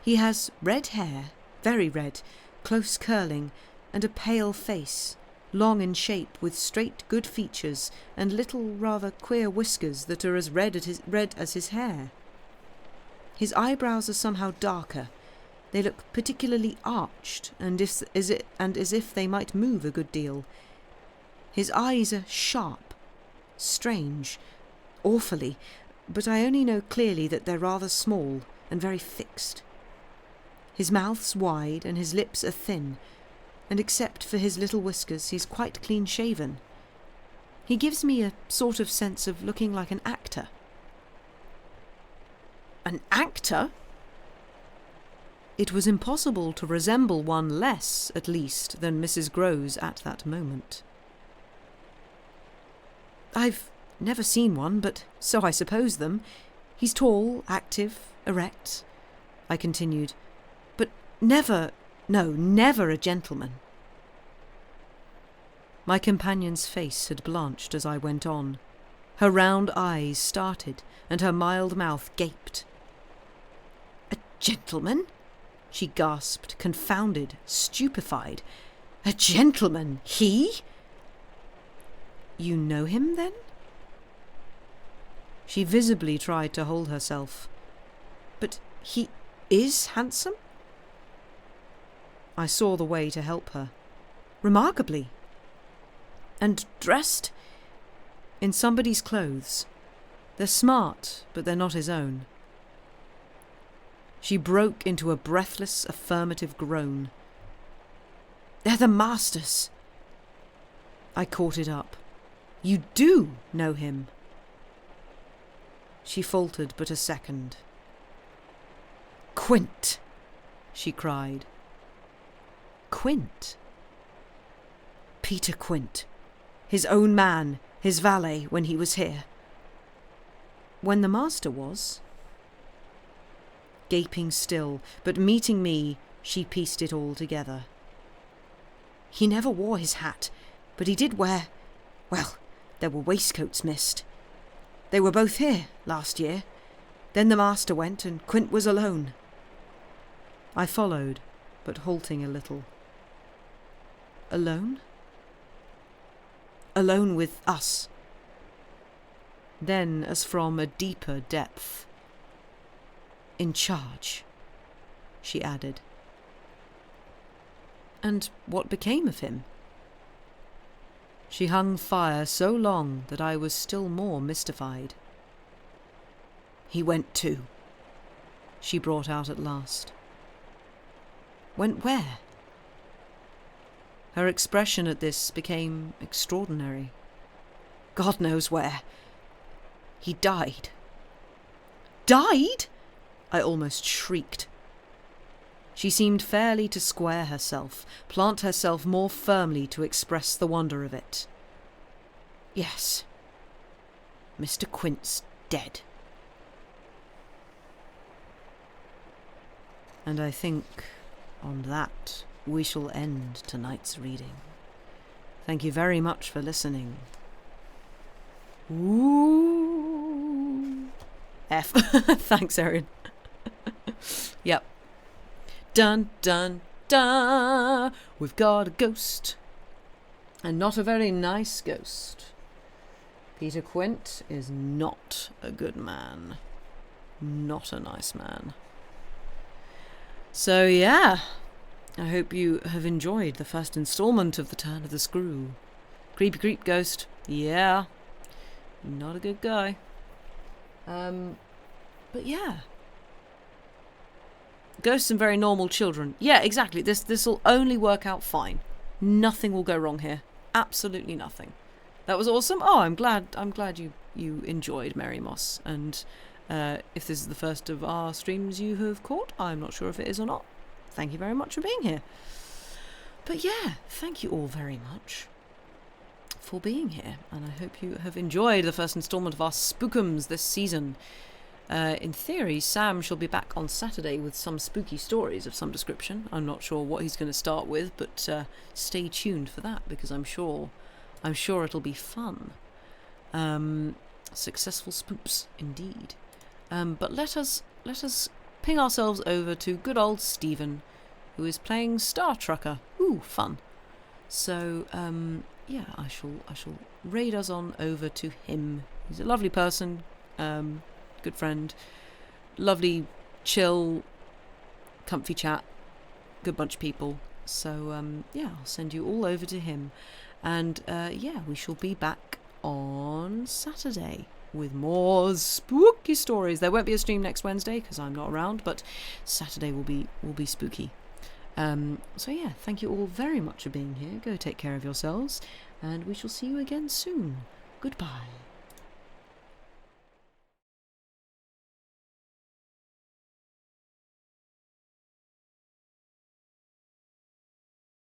He has red hair, very red, close curling, and a pale face, long in shape, with straight good features and little rather queer whiskers that are as red as his hair. His eyebrows are somehow darker. They look particularly arched, and as if they might move a good deal. His eyes are sharp, strange, awfully, but I only know clearly that they're rather small and very fixed. His mouth's wide and his lips are thin, and except for his little whiskers, he's quite clean-shaven. He gives me a sort of sense of looking like an actor. An actor? It was impossible to resemble one less, at least, than Mrs. Grose at that moment. I've never seen one, but so I suppose them. He's tall, active, erect, I continued, but never a gentleman. My companion's face had blanched as I went on. Her round eyes started, and her mild mouth gaped. A gentleman? She gasped, confounded, stupefied. A gentleman? He? You know him, then? She visibly tried to hold herself. But he is handsome? I saw the way to help her. Remarkably. And dressed in somebody's clothes. They're smart, but they're not his own. She broke into a breathless, affirmative groan. They're the master's. I caught it up. You do know him. She faltered but a second. Quint, she cried. Quint? Peter Quint. His own man, his valet, when he was here. When the master was? Gaping still, but meeting me, she pieced it all together. He never wore his hat, but he did wear, well, there were waistcoats missed. They were both here last year. Then the master went and Quint was alone. I followed, but halting a little. Alone? Alone with us. Then, as from a deeper depth, in charge, she added. And what became of him? She hung fire so long that I was still more mystified. He went too, she brought out at last. Went where? Her expression at this became extraordinary. God knows where. He died. Died? I almost shrieked. She seemed fairly to square herself, plant herself more firmly to express the wonder of it. Yes, Mr. Quint's dead. And I think on that we shall end tonight's reading. Thank you very much for listening. Ooh. F. Thanks, Erin. Yep. Dun, dun, dun. We've got a ghost. And not a very nice ghost. Peter Quint is not a good man. Not a nice man. So, yeah. I hope you have enjoyed the first instalment of The Turn of the Screw. Creepy creep ghost. Yeah. Not a good guy. But yeah. Ghosts and very normal children. Yeah, exactly. This will only work out fine. Nothing will go wrong here. Absolutely nothing. That was awesome. Oh, I'm glad you enjoyed Mary Moss. And if this is the first of our streams you have caught, I'm not sure if it is or not. Thank you very much for being here. But yeah, thank you all very much for being here. And I hope you have enjoyed the first instalment of our Spookums this season. In theory, Sam shall be back on Saturday with some spooky stories of some description. I'm not sure what he's going to start with, but stay tuned for that, because I'm sure it'll be fun. Successful spoops indeed. But let us ping ourselves over to good old Stephen, who is playing Star Trucker. Ooh, fun. So yeah, I shall raid us on over to him. He's a lovely person, good friend, lovely, chill, comfy chat, good bunch of people. So yeah, I'll send you all over to him, and yeah, we shall be back on Saturday with more spooky stories. There won't be a stream next Wednesday because I'm not around, but Saturday will be spooky. So yeah, thank you all very much for being here. Go take care of yourselves, and we shall see you again soon. Goodbye.